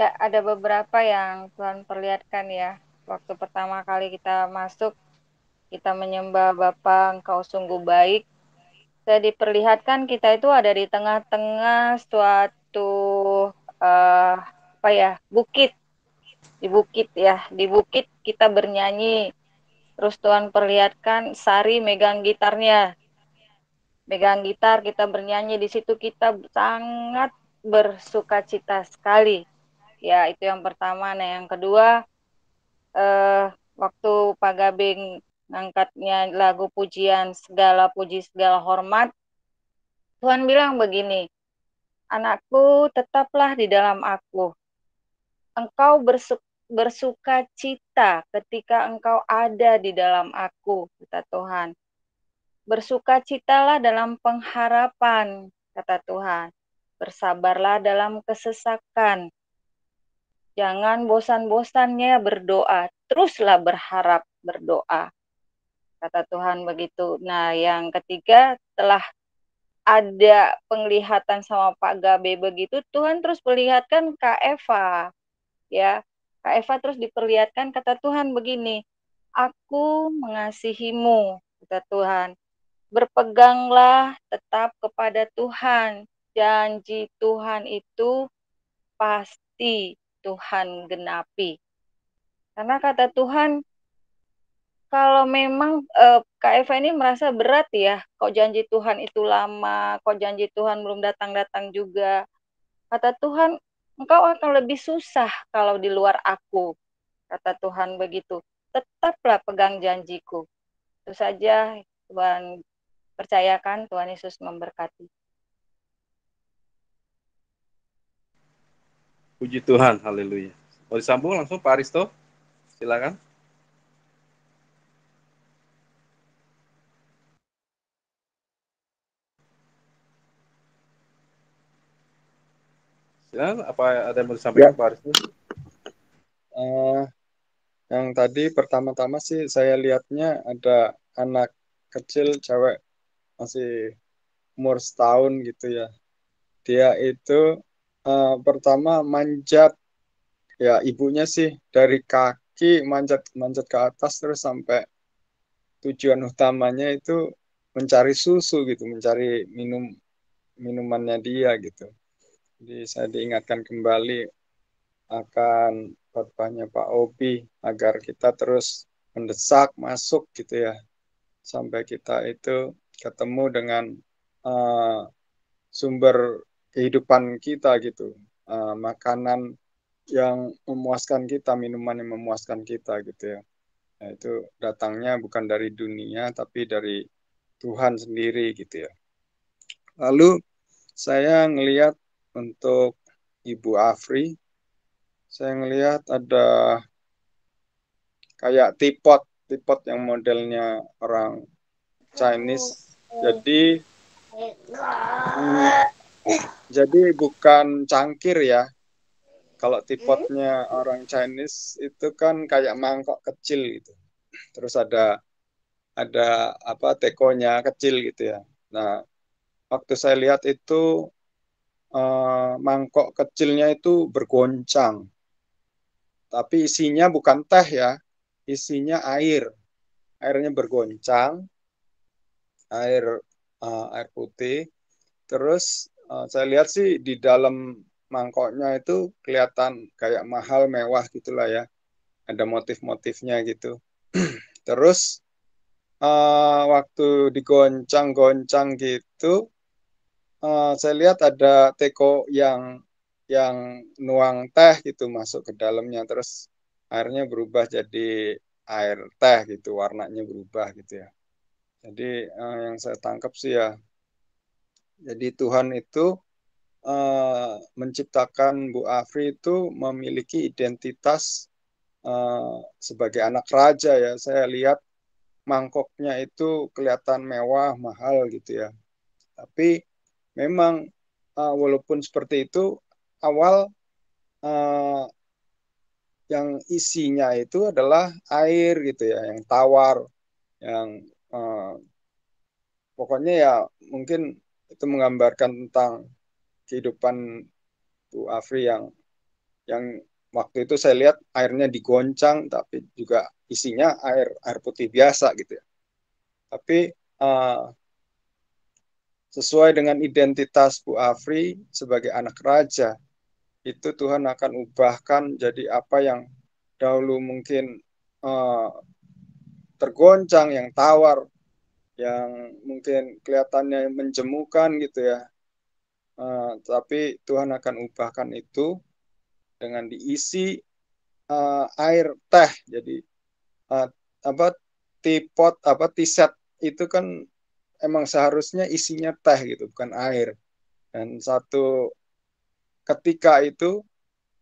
Ya, ada beberapa yang Tuhan perlihatkan ya. Waktu pertama kali kita masuk, kita menyembah Bapa, Engkau sungguh baik. Saya diperlihatkan kita itu ada di tengah-tengah suatu apa ya, bukit. Di bukit ya, di bukit kita bernyanyi. Terus Tuhan perlihatkan Sari megang gitarnya. Megang gitar, kita bernyanyi di situ, kita sangat bersukacita sekali. Ya, itu yang pertama. Nah, yang kedua, eh, waktu Pak Gabing ngangkatnya lagu pujian segala puji segala hormat, Tuhan bilang begini, anakku tetaplah di dalam aku. Engkau bersuka cita ketika engkau ada di dalam aku, kata Tuhan. Bersukacitalah dalam pengharapan, kata Tuhan. Bersabarlah dalam kesesakan. Jangan bosan-bosannya berdoa. Teruslah berharap berdoa. Kata Tuhan begitu. Nah, yang ketiga, telah ada penglihatan sama Pak Gabe begitu, Tuhan terus perlihatkan Kak Eva. Ya, Kak Eva terus diperlihatkan, kata Tuhan begini, aku mengasihimu, kata Tuhan. Berpeganglah tetap kepada Tuhan. Janji Tuhan itu pasti Tuhan genapi. Karena kata Tuhan, kalau memang Kak Eva ini merasa berat ya, kok janji Tuhan itu lama, kok janji Tuhan belum datang-datang juga. Kata Tuhan, engkau akan lebih susah kalau di luar aku. Kata Tuhan begitu. Tetaplah pegang janjiku. Itu saja Tuhan percayakan, Tuhan Yesus memberkati. Puji Tuhan, haleluya. Mau disambung langsung Pak Aristo? Silakan. Silakan, apa ada yang mau disampaikan Ya, Pak Aristo? yang tadi pertama-tama sih saya lihatnya ada anak kecil cewek masih umur setahun gitu ya. Dia itu pertama manjat, ya ibunya sih dari kaki manjat manjat ke atas terus sampai tujuan utamanya itu mencari susu gitu, mencari minumannya dia gitu. Jadi saya diingatkan kembali akan khotbahnya Pak Obi agar kita terus mendesak masuk gitu ya sampai kita itu ketemu dengan uh, sumber kehidupan kita gitu, makanan yang memuaskan kita, minuman yang memuaskan kita gitu ya. Nah, itu datangnya bukan dari dunia tapi dari Tuhan sendiri gitu ya. Lalu saya ngelihat untuk Ibu Afri, saya ngelihat ada kayak tipot, tipot yang modelnya orang Chinese. Jadi mm, jadi bukan cangkir ya. Kalau tipotnya orang Chinese itu kan kayak mangkok kecil gitu. Terus ada apa tekonya kecil gitu ya. Nah, waktu saya lihat itu mangkok kecilnya itu bergoncang, tapi isinya bukan teh ya, isinya air. Airnya bergoncang, air putih. Terus saya lihat sih di dalam mangkoknya itu kelihatan kayak mahal mewah gitulah ya. Ada motif-motifnya gitu. Terus waktu digoncang-goncang gitu, saya lihat ada teko yang nuang teh gitu masuk ke dalamnya. Terus airnya berubah jadi air teh gitu, warnanya berubah gitu ya. Jadi yang saya tangkap sih ya, jadi Tuhan itu menciptakan Bu Afri itu memiliki identitas sebagai anak raja ya. Saya lihat mangkoknya itu kelihatan mewah, mahal gitu ya. Tapi memang walaupun seperti itu, awal uh, yang isinya itu adalah air gitu ya, yang tawar, yang uh, pokoknya ya mungkin itu menggambarkan tentang kehidupan Bu Afri yang waktu itu saya lihat airnya digoncang, tapi juga isinya air putih biasa gitu ya. Tapi sesuai dengan identitas Bu Afri sebagai anak raja, itu Tuhan akan ubahkan jadi apa yang dahulu mungkin uh, tergoncang, yang tawar, yang mungkin kelihatannya menjemukan gitu ya. Tapi Tuhan akan ubahkan itu dengan diisi air teh. Jadi uh, apa teapot, apa tea set itu kan emang seharusnya isinya teh gitu, bukan air. Dan satu ketika itu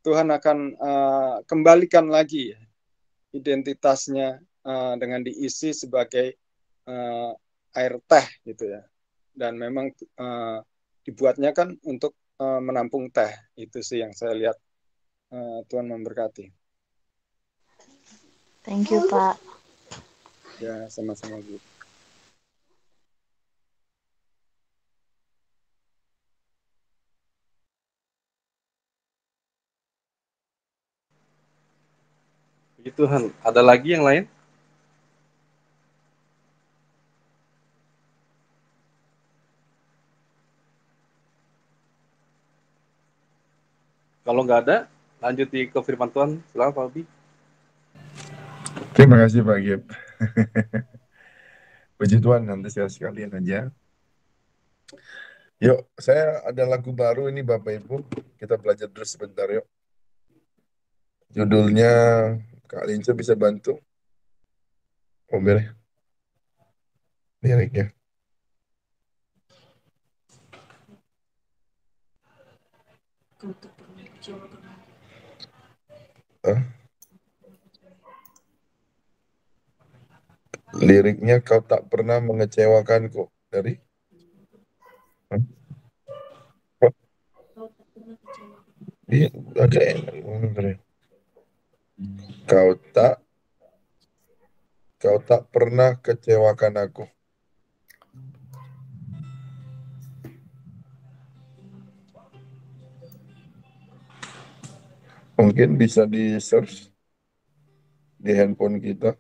Tuhan akan kembalikan lagi identitasnya dengan diisi sebagai uh, air teh gitu ya. Dan memang dibuatnya kan untuk menampung teh. Itu sih yang saya lihat. Tuhan memberkati. Thank you, Pak. Ya, sama-sama Bu. Puji Tuhan. Ada lagi yang lain? Kalau nggak ada, lanjut ke firman Tuhan. Silakan Pak Abi. Terima kasih Pak Gib. Puji Tuhan, antusias sekalian aja. Yuk, saya ada lagu baru ini Bapak Ibu. Kita belajar terus sebentar yuk. Judulnya, Kak Lince bisa bantu? Oh, boleh. Liriknya. Hah? Liriknya kau tak pernah mengecewakanku. Dari? Hah? Iya, agak enak. Kau tak pernah kecewakan aku. Mungkin bisa di search di handphone kita.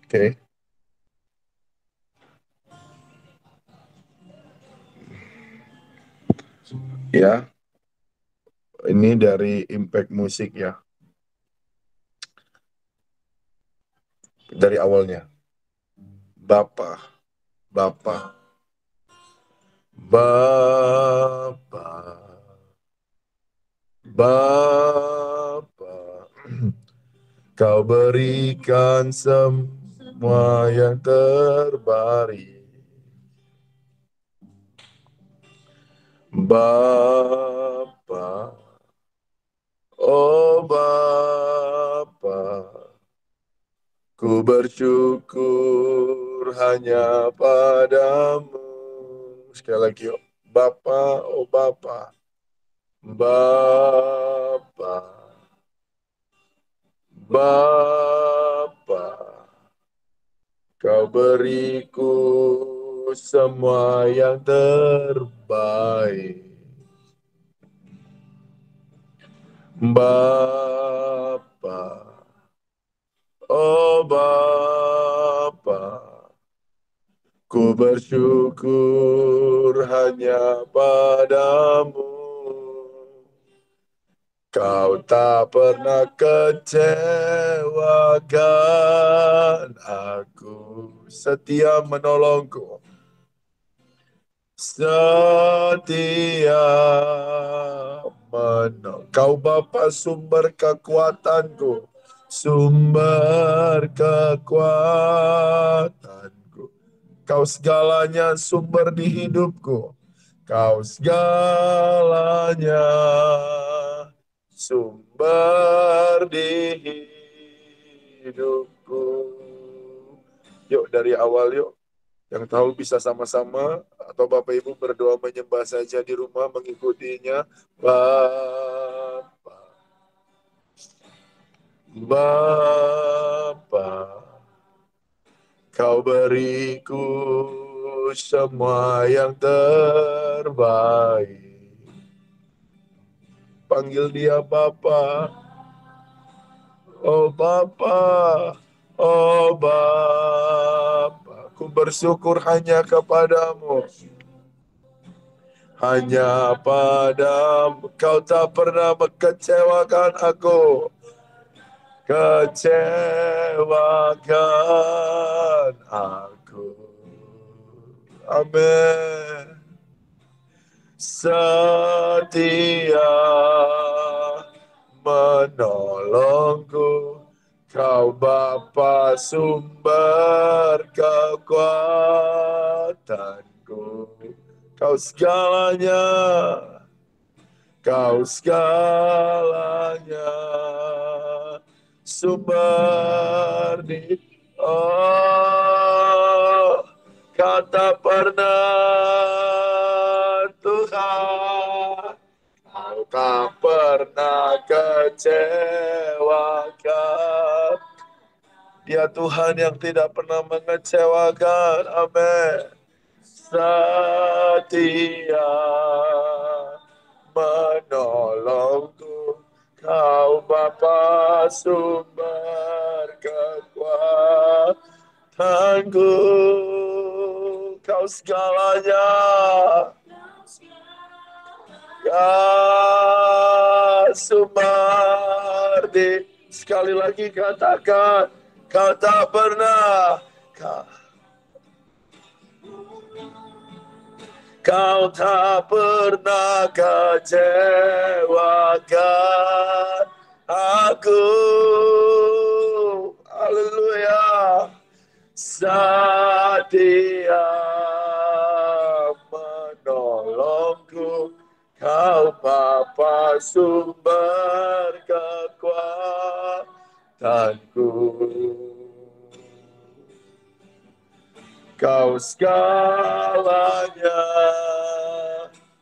Oke. Ya, ini dari Impact Music ya. Dari awalnya. Bapa, Bapa, Bapa, Bapa, kau berikan semua yang terbaik. Bapa, oh Bapa, ku bersyukur hanya padamu. Sekali lagi yuk. Bapa, oh Bapa, Bapa, Bapa, kau beriku semua yang terbaik. Bapa, oh Bapa, ku bersyukur hanya padamu. Kau tak pernah kecewakan aku, setia menolongku, setia menolong. Kau Bapa sumber kekuatanku, sumber kekuatanku. Kau segalanya sumber di hidupku, kau segalanya sumber di hidupku. Yuk dari awal yuk. Yang tahu bisa sama-sama atau Bapak Ibu berdoa menyembah saja di rumah mengikutinya. Bapa, Bapa, kau beriku semua yang terbaik. panggil dia Bapa. Oh Bapa, oh Bapa, ku bersyukur hanya kepadamu. Hanya padamu, kau tak pernah mengecewakan aku. Kecewakan aku. Amin. Setia menolongku, kau Bapa sumber kekuatanku. Kau segalanya, kau segalanya, sumber di kata pernah Tuhan, kau tak pernah kecewakan. Dia Tuhan yang tidak pernah mengecewakan. Amin. Setia menolongku, kau Bapa sumber kekuatanku, kau segalanya, kau Sumardi. Sekali lagi katakan, kau tak pernah, kau tak pernah kecewakan aku. Haleluya. Setia menolongku, kau Bapa sumber kekuatanku. Kau segalanya,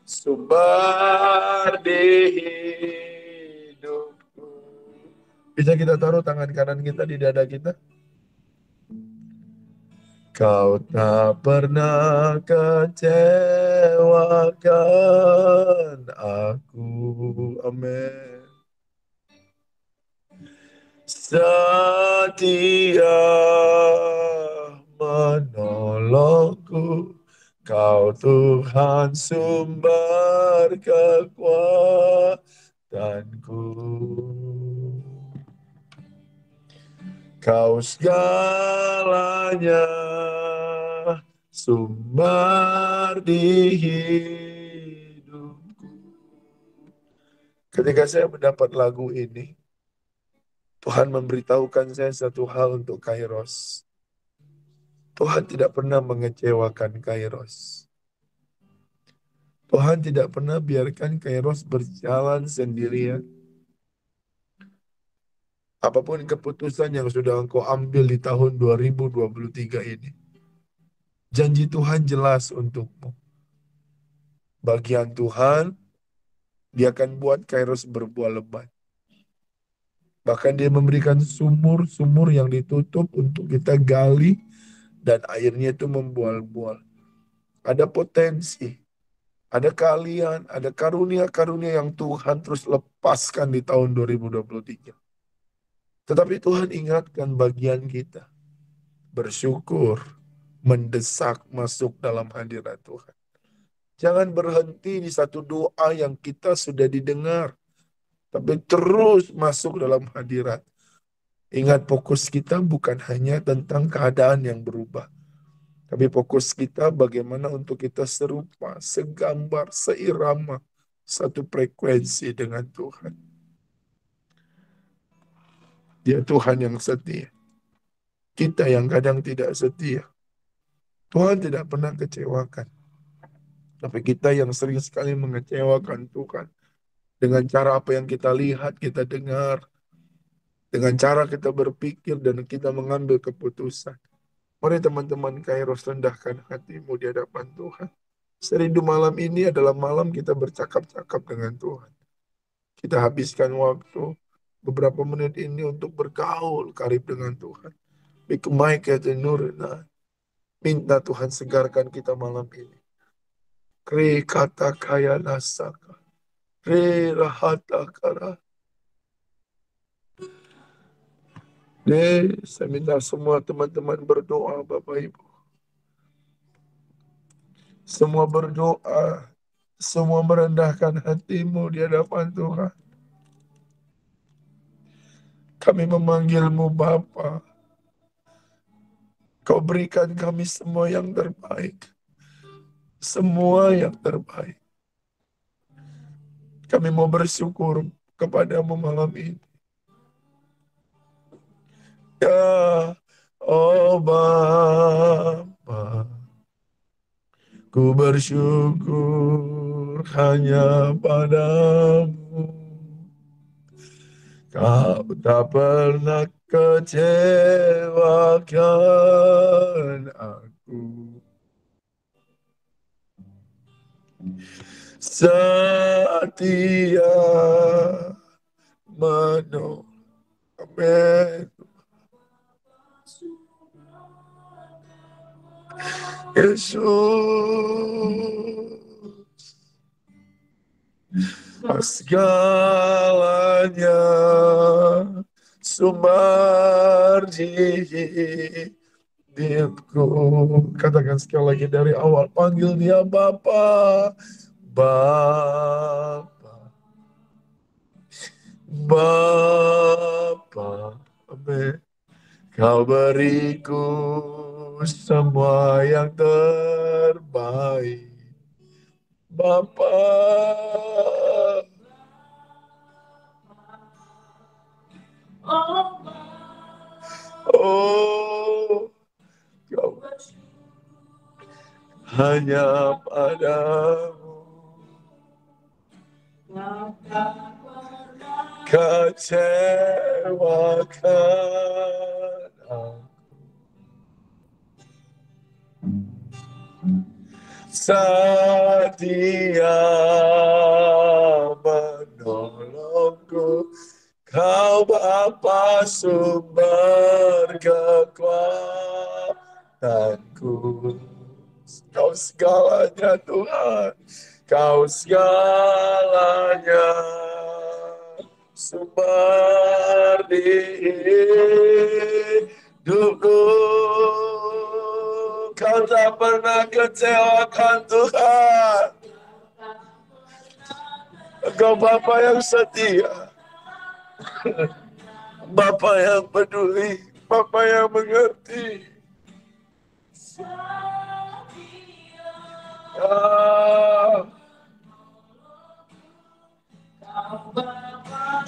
sumber di hidupku. Bisa kita taruh tangan kanan kita di dada kita? Kau tak pernah kecewakan aku. Amin. Setia menolongku, kau Tuhan sumber kekuatanku. Kau segalanya, sumber di hidupku. Ketika saya mendapat lagu ini, Tuhan memberitahukan saya satu hal untuk Kairos. Tuhan tidak pernah mengecewakan Kairos. Tuhan tidak pernah biarkan Kairos berjalan sendirian. Apapun keputusan yang sudah engkau ambil di tahun 2023 ini, janji Tuhan jelas untukmu. Bagian Tuhan, dia akan buat Kairos berbuah lebat. Bahkan dia memberikan sumur-sumur yang ditutup untuk kita gali dan airnya itu membual-bual. Ada potensi, ada keahlian, ada karunia-karunia yang Tuhan terus lepaskan di tahun 2023. Tetapi Tuhan ingatkan bagian kita, bersyukur, mendesak masuk dalam hadirat Tuhan. Jangan berhenti di satu doa yang kita sudah didengar, tapi terus masuk dalam hadirat. Ingat, fokus kita bukan hanya tentang keadaan yang berubah, tapi fokus kita bagaimana untuk kita serupa, segambar, seirama, satu frekuensi dengan Tuhan. Dia Tuhan yang setia. Kita yang kadang tidak setia. Tuhan tidak pernah kecewakan. Tapi kita yang sering sekali mengecewakan Tuhan. Dengan cara apa yang kita lihat, kita dengar. Dengan cara kita berpikir dan kita mengambil keputusan. Mari teman-teman Kairos, rendahkan hatimu di hadapan Tuhan. Serindu malam ini adalah malam kita bercakap-cakap dengan Tuhan. Kita habiskan waktu beberapa menit ini untuk bergaul karib dengan Tuhan. Minta Tuhan segarkan kita malam ini. Kri kata kaya nasaka. Rahatakara. Saya minta semua teman-teman berdoa, Bapak Ibu. Semua berdoa, semua merendahkan hatimu di hadapan Tuhan. Kami memanggilmu Bapa. Kau berikan kami semua yang terbaik. Semua yang terbaik. Kami mau bersyukur kepadamu malam ini. Ya, oh Bapa, ku bersyukur hanya padamu. Kau tak pernah kecewakan aku. Setia menolong. Amin. Yesus, segalanya sumber hidupku. Katakan sekali lagi dari awal, panggil dia Bapa. Bapa, Bapa, amin. Kau beriku semua yang terbaik, Bapa. Oh, kau hanya padamu kecewakan aku. Setia menolongku, Kau Bapa sumber kekuatanku. Kau segalanya Tuhan, Kau segalanya, sumber hidupku. Kau tak pernah kecewakan Tuhan. Engkau Bapa yang setia, Bapa yang peduli, Bapa yang mengerti.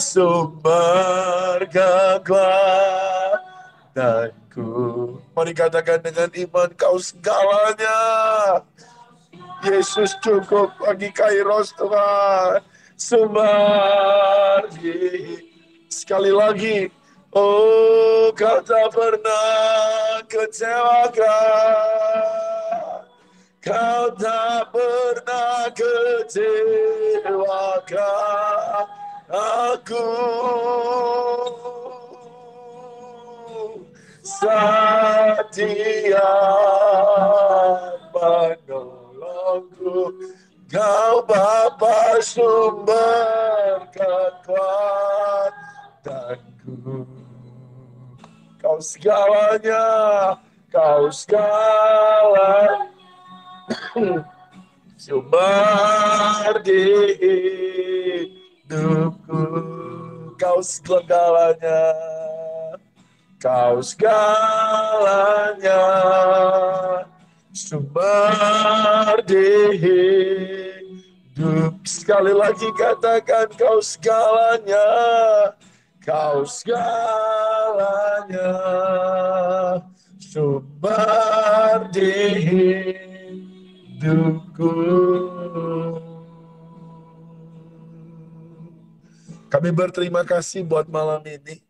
Sumber kekuatanku. Mari katakan dengan iman, Kau segalanya. Yesus cukup bagi Kairos Tuhan. Sumber. Sekali lagi. Oh, Kau tak pernah kecewakan. Kau tak pernah kecewakan aku. Setia menolongku, Kau Bapa sumber kekuatanku. Kau segalanya, Kau segalanya, sumber hidupku. Kau segalanya, Kau segalanya, sumber hidup. Sekali lagi katakan, Kau segalanya, Kau segalanya, sumber hidupku. Kami berterima kasih buat malam ini.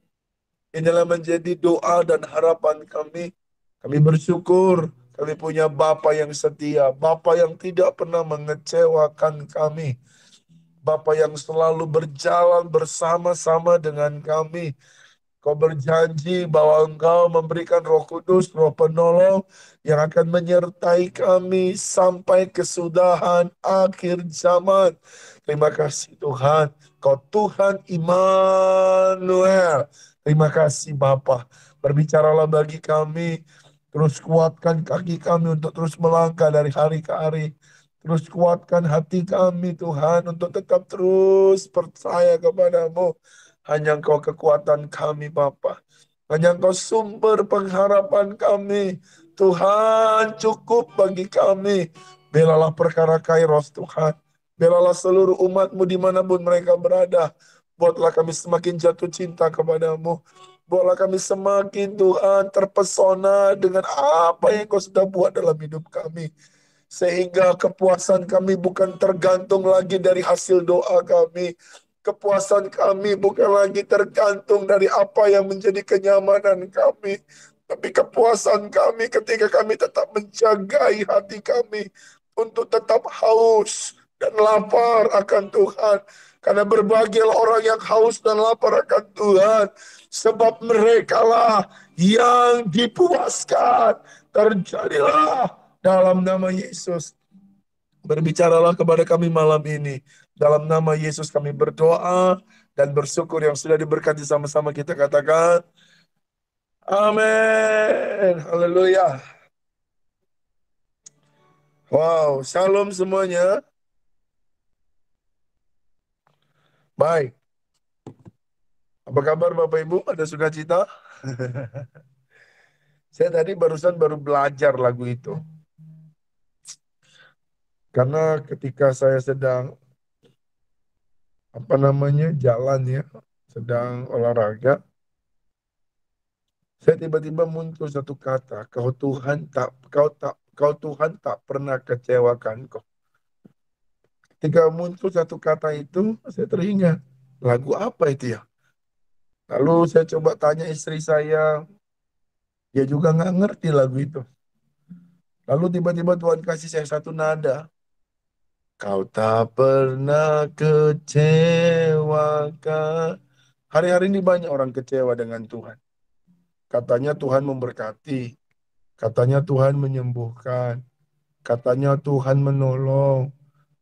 Inilah menjadi doa dan harapan kami. Kami bersyukur kami punya Bapa yang setia, Bapa yang tidak pernah mengecewakan kami, Bapa yang selalu berjalan bersama-sama dengan kami. Kau berjanji bahwa Engkau memberikan Roh Kudus, Roh Penolong yang akan menyertai kami sampai kesudahan akhir zaman. Terima kasih Tuhan. Kau Tuhan Immanuel. Terima kasih Bapa. Berbicaralah bagi kami. Terus kuatkan kaki kami untuk terus melangkah dari hari ke hari. Terus kuatkan hati kami Tuhan untuk tetap terus percaya kepadamu. Hanya Engkau kekuatan kami Bapa. Hanya Engkau sumber pengharapan kami. Tuhan cukup bagi kami. Belalah perkara Kairos Tuhan. Belalah seluruh umat-Mu dimanapun mereka berada. Buatlah kami semakin jatuh cinta kepadamu. Buatlah kami semakin Tuhan terpesona dengan apa yang Kau sudah buat dalam hidup kami. Sehingga kepuasan kami bukan tergantung lagi dari hasil doa kami. Kepuasan kami bukan lagi tergantung dari apa yang menjadi kenyamanan kami. Tapi kepuasan kami ketika kami tetap menjagai hati kami untuk tetap haus dan lapar akan Tuhan. Karena berbahagialah orang yang haus dan lapar akan Tuhan. Sebab merekalah yang dipuaskan. Terjadilah dalam nama Yesus. Berbicaralah kepada kami malam ini. Dalam nama Yesus kami berdoa dan bersyukur yang sudah diberkati sama-sama kita katakan. Amin. Haleluya. Wow, shalom semuanya. Baik. Apa kabar Bapak Ibu? Ada sukacita? Saya tadi barusan baru belajar lagu itu. Karena ketika saya sedang jalan ya, sedang olahraga, saya tiba-tiba muncul satu kata, kau Tuhan tak pernah kecewakanku. Ketika muncul satu kata itu, saya teringat, lagu apa itu ya? Lalu saya coba tanya istri saya, dia juga nggak ngerti lagu itu. Lalu tiba-tiba Tuhan kasih saya satu nada. Kau tak pernah kecewakan. Hari-hari ini banyak orang kecewa dengan Tuhan. Katanya Tuhan memberkati. Katanya Tuhan menyembuhkan. Katanya Tuhan menolong.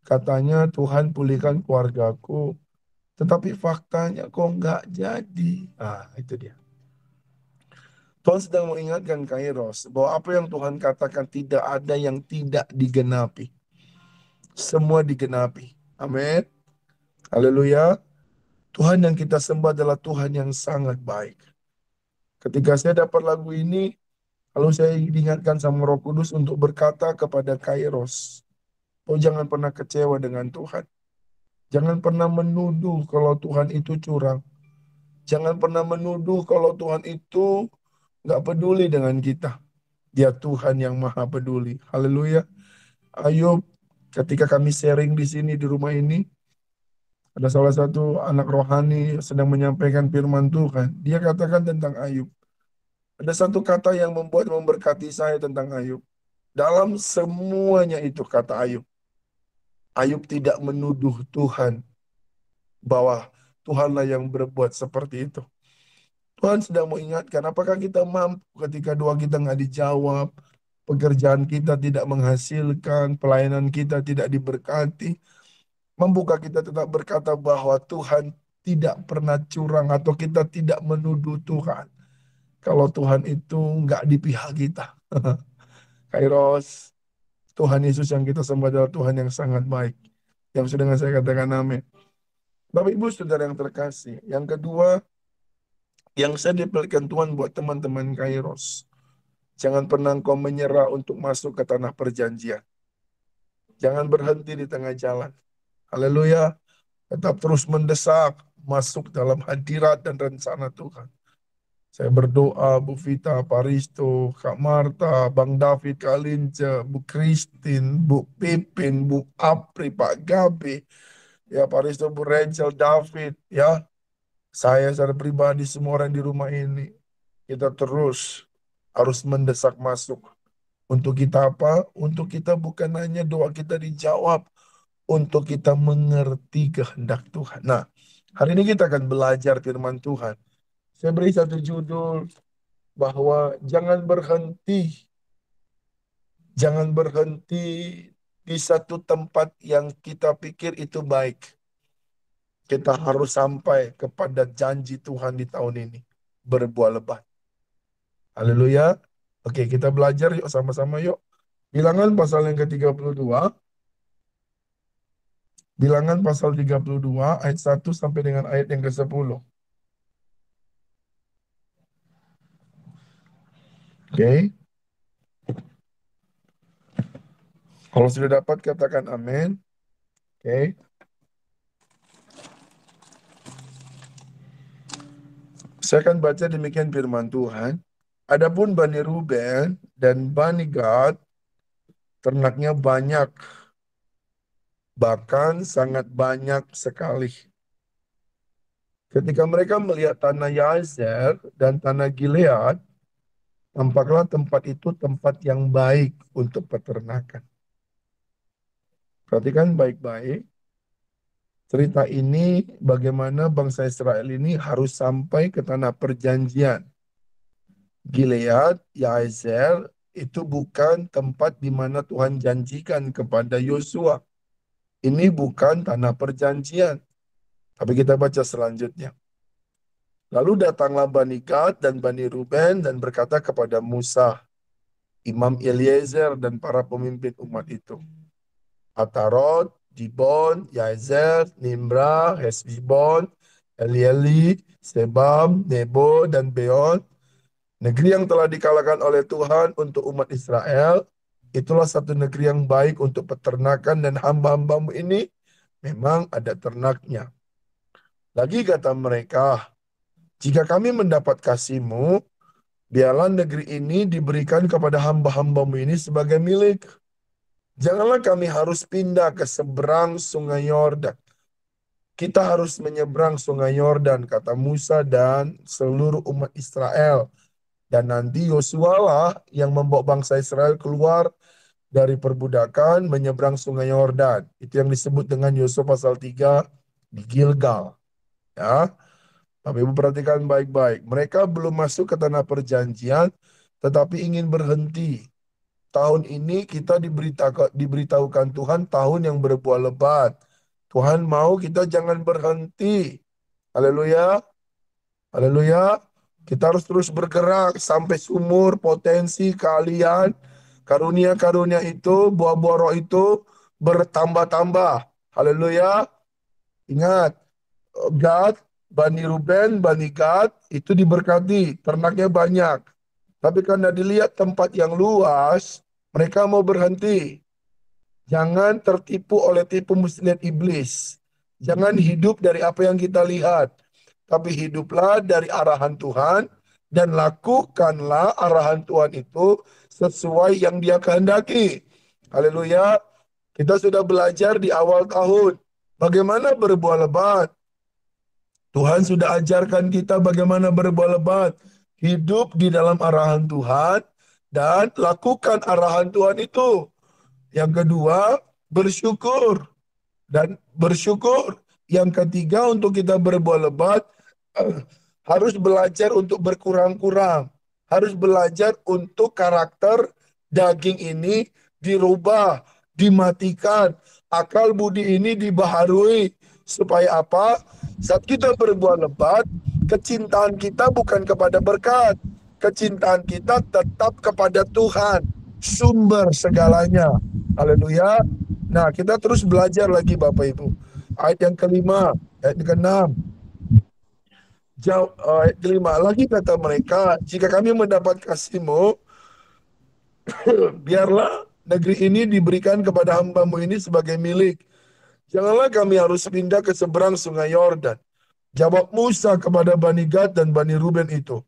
Katanya Tuhan pulihkan keluargaku. Tetapi faktanya kok nggak jadi. Itu dia. Tuhan sedang mengingatkan Kairos bahwa apa yang Tuhan katakan tidak ada yang tidak digenapi. Semua digenapi. Amin. Haleluya. Tuhan yang kita sembah adalah Tuhan yang sangat baik. Ketika saya dapat lagu ini, lalu saya diingatkan sama Roh Kudus untuk berkata kepada Kairos, oh jangan pernah kecewa dengan Tuhan. Jangan pernah menuduh kalau Tuhan itu curang. Jangan pernah menuduh kalau Tuhan itu nggak peduli dengan kita. Dia Tuhan yang maha peduli. Haleluya. Ayub, ketika kami sharing di sini di rumah ini, ada salah satu anak rohani sedang menyampaikan firman Tuhan. Dia katakan tentang Ayub. Ada satu kata yang memberkati saya tentang Ayub. Dalam semuanya itu kata Ayub. Ayub tidak menuduh Tuhan bahwa Tuhanlah yang berbuat seperti itu. Tuhan sedang mengingatkan apakah kita mampu ketika doa kita nggak dijawab, pekerjaan kita tidak menghasilkan, pelayanan kita tidak diberkati. Mampukah kita tetap berkata bahwa Tuhan tidak pernah curang atau kita tidak menuduh Tuhan. Kalau Tuhan itu nggak di pihak kita. Kairos, Tuhan Yesus yang kita sembah adalah Tuhan yang sangat baik. Yang sudah saya katakan amin. Bapak Ibu Saudara yang terkasih. Yang kedua, yang saya diberikan Tuhan buat teman-teman Kairos. Jangan pernah engkau menyerah untuk masuk ke tanah perjanjian. Jangan berhenti di tengah jalan. Haleluya. Tetap terus mendesak masuk dalam hadirat dan rencana Tuhan. Saya berdoa Bu Vita, Pak Risto, Kak Marta, Bang David, Kak Lince, Bu Christine, Bu Pipin, Bu Apri, Pak Gabi, ya Pak Risto, Bu Rachel, David, ya. Saya secara pribadi, semua orang di rumah ini, kita terus harus mendesak masuk. Untuk kita apa? Untuk kita bukan hanya doa kita dijawab, untuk kita mengerti kehendak Tuhan. Nah, hari ini kita akan belajar firman Tuhan. Saya beri satu judul bahwa jangan berhenti di satu tempat yang kita pikir itu baik. Kita harus sampai kepada janji Tuhan di tahun ini. Berbuah lebat. Haleluya. Oke, kita belajar yuk sama-sama yuk. Bilangan pasal yang ke-32. Bilangan pasal 32 ayat 1 sampai dengan ayat yang ke-10. Oke. Kalau sudah dapat katakan amin. Oke. Saya akan baca demikian firman Tuhan. Adapun Bani Ruben dan Bani Gad, ternaknya banyak, bahkan sangat banyak sekali. Ketika mereka melihat tanah Yazer dan tanah Gilead, tampaklah tempat itu tempat yang baik untuk peternakan. Perhatikan baik-baik. Cerita ini bagaimana bangsa Israel ini harus sampai ke tanah perjanjian. Gilead, Yazer, itu bukan tempat di mana Tuhan janjikan kepada Yosua. Ini bukan tanah perjanjian. Tapi kita baca selanjutnya. Lalu datanglah Bani Gad dan Bani Ruben dan berkata kepada Musa, Imam Eliezer dan para pemimpin umat itu. Atarot, Dibon, Yazer, Nimra, Hesbon, Elieli, Sebam, Nebo, dan Beon, negeri yang telah dikalahkan oleh Tuhan untuk umat Israel, itulah satu negeri yang baik untuk peternakan dan hamba-hambamu ini memang ada ternaknya. Lagi kata mereka, jika kami mendapat kasih-Mu, biarlah negeri ini diberikan kepada hamba-hambamu ini sebagai milik. Janganlah kami harus pindah ke seberang sungai Yordan. Kita harus menyeberang sungai Yordan, kata Musa dan seluruh umat Israel. Dan nanti Yosua lah yang membawa bangsa Israel keluar dari perbudakan menyeberang sungai Yordan. Itu yang disebut dengan Yosua pasal 3 di Gilgal. Ya. Bapak Ibu perhatikan baik-baik. Mereka belum masuk ke tanah perjanjian, tetapi ingin berhenti. Tahun ini kita diberitahukan Tuhan tahun yang berbuah lebat. Tuhan mau kita jangan berhenti. Haleluya. Haleluya. Kita harus terus bergerak sampai sumur potensi kalian. Karunia-karunia itu, buah-buah roh itu bertambah-tambah. Haleluya. Ingat, Gad, Bani Ruben, Bani Gad itu diberkati. Ternaknya banyak. Tapi karena dilihat tempat yang luas, mereka mau berhenti. Jangan tertipu oleh tipu muslihat iblis. Jangan hidup dari apa yang kita lihat. Tapi hiduplah dari arahan Tuhan dan lakukanlah arahan Tuhan itu sesuai yang Dia kehendaki. Haleluya. Kita sudah belajar di awal tahun. Bagaimana berbuah lebat. Tuhan sudah ajarkan kita bagaimana berbuah lebat. Hidup di dalam arahan Tuhan dan lakukan arahan Tuhan itu. Yang kedua, bersyukur. Dan bersyukur. Yang ketiga, untuk kita berbuah lebat, harus belajar untuk berkurang-kurang. Harus belajar untuk karakter daging ini dirubah, dimatikan. Akal budi ini dibaharui. Supaya apa? Saat kita berbuah lebat, kecintaan kita bukan kepada berkat. Kecintaan kita tetap kepada Tuhan. Sumber segalanya. Haleluya. Nah, kita terus belajar lagi Bapak Ibu. Ayat yang kelima, ayat yang keenam. Ayat kelima, lagi kata mereka, jika kami mendapat kasih-Mu, biarlah negeri ini diberikan kepada hamba-Mu ini sebagai milik. Janganlah kami harus pindah ke seberang sungai Yordan. Jawab Musa kepada Bani Gad dan Bani Ruben itu,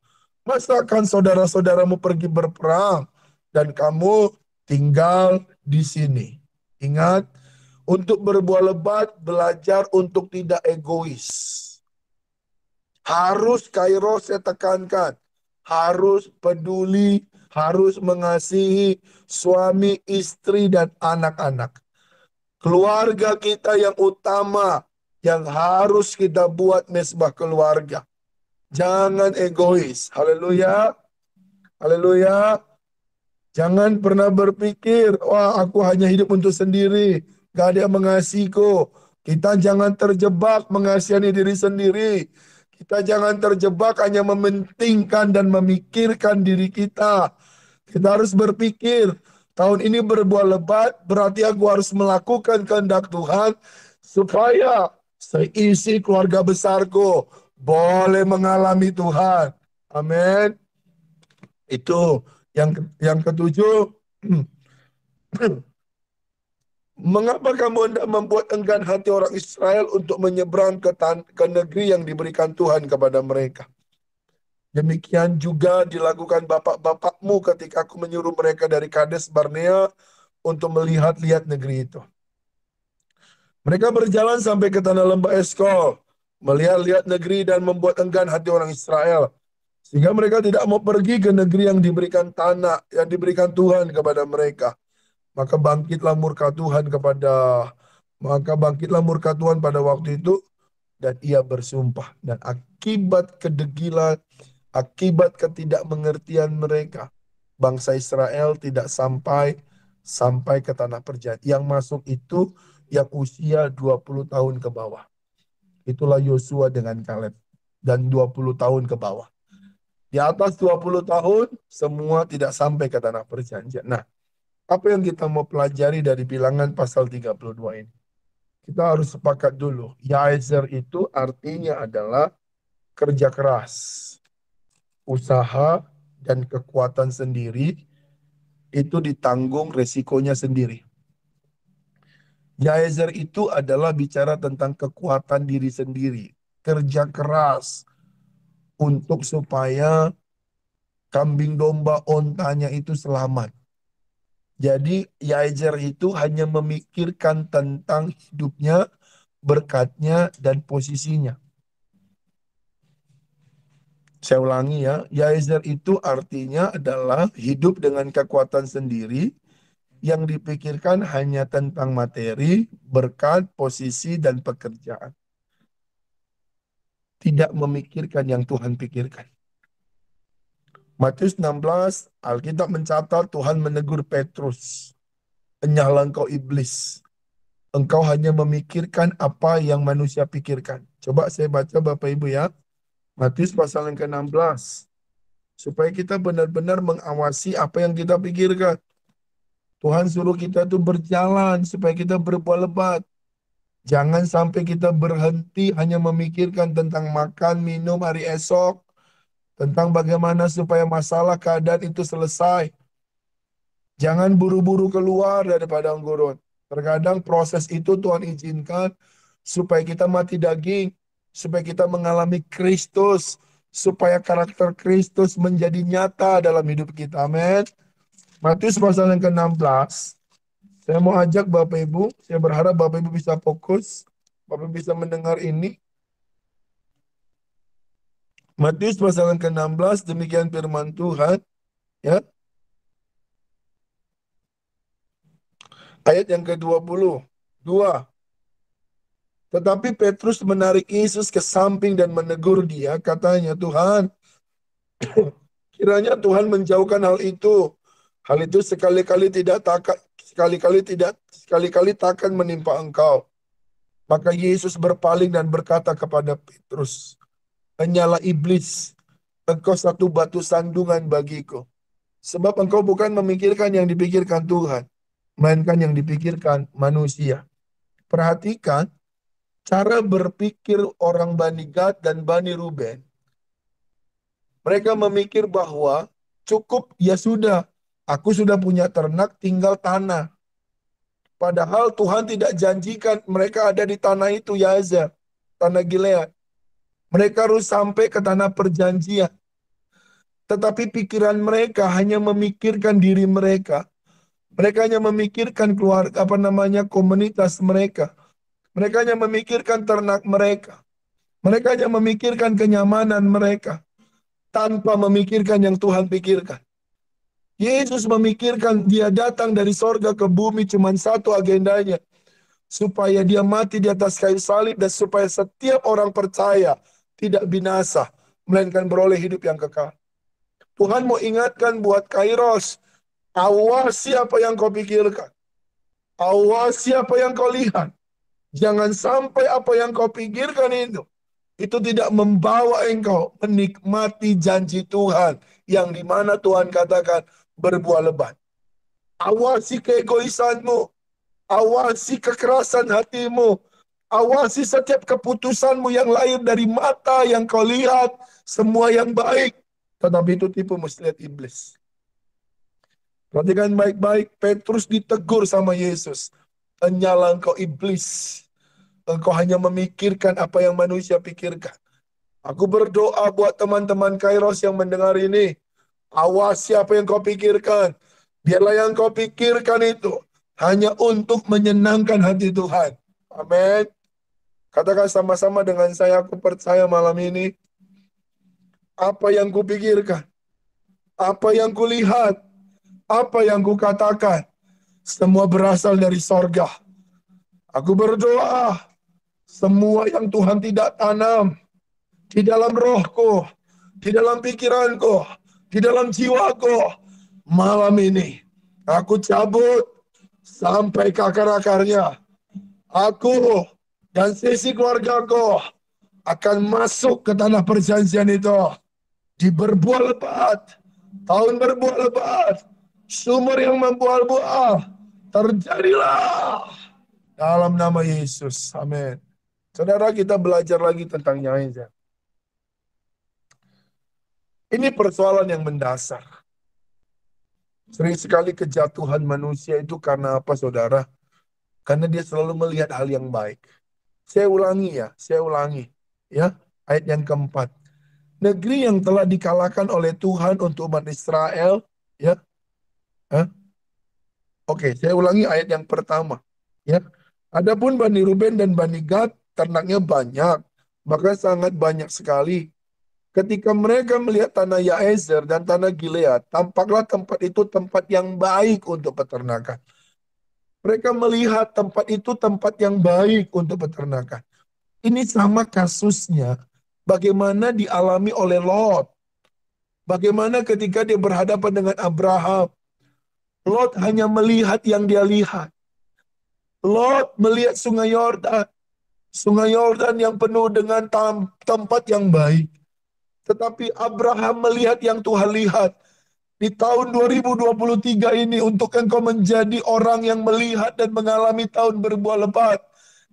masakan saudara-saudaramu pergi berperang dan kamu tinggal di sini. Ingat, untuk berbuah lebat, belajar untuk tidak egois. Harus kairos saya tekankan. Harus peduli, harus mengasihi suami, istri, dan anak-anak. Keluarga kita yang utama, yang harus kita buat mesbah keluarga. Jangan egois. Haleluya. Haleluya. Jangan pernah berpikir, wah aku hanya hidup untuk sendiri. Gak ada yang mengasihiku. Kita jangan terjebak mengasihani diri sendiri. Kita jangan terjebak hanya mementingkan dan memikirkan diri kita. Kita harus berpikir, tahun ini berbuah lebat, berarti aku harus melakukan kehendak Tuhan supaya seisi keluarga besarku boleh mengalami Tuhan. Amin. Itu yang ketujuh. Mengapa kamu hendak membuat enggan hati orang Israel untuk menyeberang ke negeri yang diberikan Tuhan kepada mereka? Demikian juga dilakukan bapak-bapakmu ketika aku menyuruh mereka dari Kades Barnea untuk melihat-lihat negeri itu. Mereka berjalan sampai ke tanah lembah Eskol, melihat-lihat negeri dan membuat enggan hati orang Israel. Sehingga mereka tidak mau pergi ke negeri yang diberikan tanah, yang diberikan Tuhan kepada mereka. Maka bangkitlah murka Tuhan pada waktu itu, dan ia bersumpah. Dan akibat kedegilan, akibat ketidakmengertian mereka, bangsa Israel tidak sampai ke tanah perjanjian. Yang masuk itu yang usia 20 tahun ke bawah. Itulah Yosua dengan Kaleb. Dan 20 tahun ke bawah. Di atas 20 tahun, semua tidak sampai ke tanah perjanjian. Nah, apa yang kita mau pelajari dari bilangan pasal 32 ini? Kita harus sepakat dulu. Yaezer itu artinya adalah kerja keras, usaha, dan kekuatan sendiri. Itu ditanggung resikonya sendiri. Yaezer itu adalah bicara tentang kekuatan diri sendiri. Kerja keras untuk supaya kambing domba ontanya itu selamat. Jadi Yaezer itu hanya memikirkan tentang hidupnya, berkatnya, dan posisinya. Saya ulangi ya, Yaezer itu artinya adalah hidup dengan kekuatan sendiri yang dipikirkan hanya tentang materi, berkat, posisi, dan pekerjaan. Tidak memikirkan yang Tuhan pikirkan. Matius 16, Alkitab mencatat Tuhan menegur Petrus. Enyahlah engkau iblis. Engkau hanya memikirkan apa yang manusia pikirkan. Coba saya baca Bapak Ibu ya. Matius pasal yang ke-16. Supaya kita benar-benar mengawasi apa yang kita pikirkan. Tuhan suruh kita tuh berjalan supaya kita berbuah lebat. Jangan sampai kita berhenti hanya memikirkan tentang makan, minum hari esok. Tentang bagaimana supaya masalah keadaan itu selesai. Jangan buru-buru keluar dari padang gurun. Terkadang proses itu Tuhan izinkan supaya kita mati daging, supaya kita mengalami Kristus, supaya karakter Kristus menjadi nyata dalam hidup kita. Amin. Matius pasal yang ke-16. Saya mau ajak Bapak Ibu, saya berharap Bapak Ibu bisa fokus, Bapak Ibu bisa mendengar ini. Matius pasal yang ke-16, demikian firman Tuhan. Ya. Ayat yang ke-22. Tetapi Petrus menarik Yesus ke samping dan menegur dia, katanya, Tuhan, kiranya Tuhan menjauhkan hal itu. Hal itu sekali-kali takkan menimpa engkau. Maka Yesus berpaling dan berkata kepada Petrus, hanyalah iblis, engkau satu batu sandungan bagiku. Sebab engkau bukan memikirkan yang dipikirkan Tuhan, melainkan yang dipikirkan manusia. Perhatikan cara berpikir orang Bani Gad dan Bani Ruben. Mereka memikir bahwa cukup, ya sudah, aku sudah punya ternak, tinggal tanah. Padahal Tuhan tidak janjikan mereka ada di tanah itu, Yaezer, tanah Gilead. Mereka harus sampai ke tanah perjanjian. Tetapi pikiran mereka hanya memikirkan diri mereka. Mereka hanya memikirkan keluarga, komunitas mereka. Mereka hanya memikirkan ternak mereka. Mereka hanya memikirkan kenyamanan mereka. Tanpa memikirkan yang Tuhan pikirkan. Yesus memikirkan dia datang dari sorga ke bumi cuma satu agendanya. Supaya dia mati di atas kayu salib dan supaya setiap orang percaya tidak binasa, melainkan beroleh hidup yang kekal. Tuhan mau ingatkan buat Kairos, awasi apa yang kau pikirkan. Awasi apa yang kau lihat. Jangan sampai apa yang kau pikirkan itu tidak membawa engkau menikmati janji Tuhan yang dimana Tuhan katakan berbuah lebat. Awasi keegoisanmu, awasi kekerasan hatimu, awasi setiap keputusanmu yang lahir dari mata yang kau lihat, semua yang baik. Tetapi itu tipu muslihat iblis. Perhatikan baik-baik, Petrus ditegur sama Yesus. Enyala engkau iblis. Engkau hanya memikirkan apa yang manusia pikirkan. Aku berdoa buat teman-teman Kairos yang mendengar ini. Awasi apa yang kau pikirkan. Biarlah yang kau pikirkan itu hanya untuk menyenangkan hati Tuhan. Amin. Katakan sama-sama dengan saya, aku percaya malam ini. Apa yang kupikirkan, apa yang kulihat, apa yang kukatakan, semua berasal dari sorga. Aku berdoa, semua yang Tuhan tidak tanam di dalam rohku, di dalam pikiranku, di dalam jiwaku, malam ini aku cabut sampai ke akar-akarnya. Aku dan sisi keluargaku akan masuk ke tanah perjanjian itu. Di berbuah lebat, tahun berbuah lebat, sumur yang membuah buah, terjadilah dalam nama Yesus. Amin. Saudara, kita belajar lagi tentang Yaezar. Ini persoalan yang mendasar. Sering sekali kejatuhan manusia itu karena apa, saudara? Karena dia selalu melihat hal yang baik. Saya ulangi ya, ayat yang keempat. Negeri yang telah dikalahkan oleh Tuhan untuk umat Israel, ya. Oke, saya ulangi ayat yang pertama, ya. Adapun Bani Ruben dan Bani Gad, ternaknya banyak, maka sangat banyak sekali. Ketika mereka melihat tanah Yaezer dan tanah Gilead, tampaklah tempat itu tempat yang baik untuk peternakan. Mereka melihat tempat itu tempat yang baik untuk peternakan. Ini sama kasusnya bagaimana dialami oleh Lot. Bagaimana ketika dia berhadapan dengan Abraham. Lot hanya melihat yang dia lihat. Lot melihat sungai Yordan. Sungai Yordan yang penuh dengan tempat yang baik. Tetapi Abraham melihat yang Tuhan lihat. Di tahun 2023 ini untuk engkau menjadi orang yang melihat dan mengalami tahun berbuah lebat.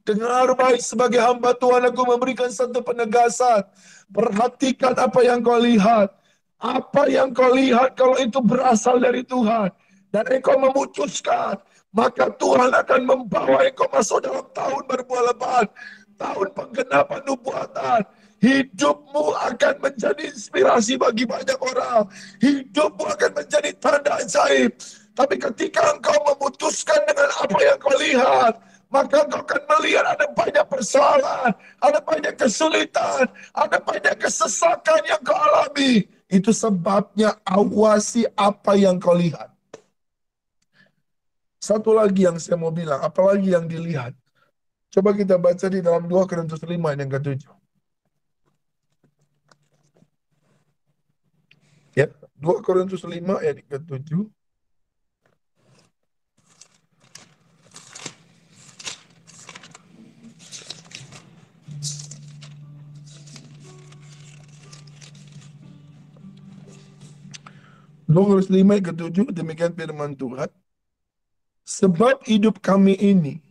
Dengar baik, sebagai hamba Tuhan aku memberikan satu penegasan. Perhatikan apa yang kau lihat. Apa yang kau lihat kalau itu berasal dari Tuhan. Dan engkau memutuskan. Maka Tuhan akan membawa engkau masuk dalam tahun berbuah lebat. Tahun penggenapan nubuatan. Hidupmu akan menjadi inspirasi bagi banyak orang. Hidupmu akan menjadi tanda ajaib. Tapi ketika engkau memutuskan dengan apa yang kau lihat, maka engkau akan melihat ada banyak persoalan, ada banyak kesulitan, ada banyak kesesakan yang kau alami. Itu sebabnya awasi apa yang kau lihat. Satu lagi yang saya mau bilang, apalagi yang dilihat. Coba kita baca di dalam 2 Korintus 5 yang ke-7. Ya, 2 Korintus 5 ayat ke-7. Nomor 5 ayat ke-7, demikian firman Tuhan. Sebab hidup kami ini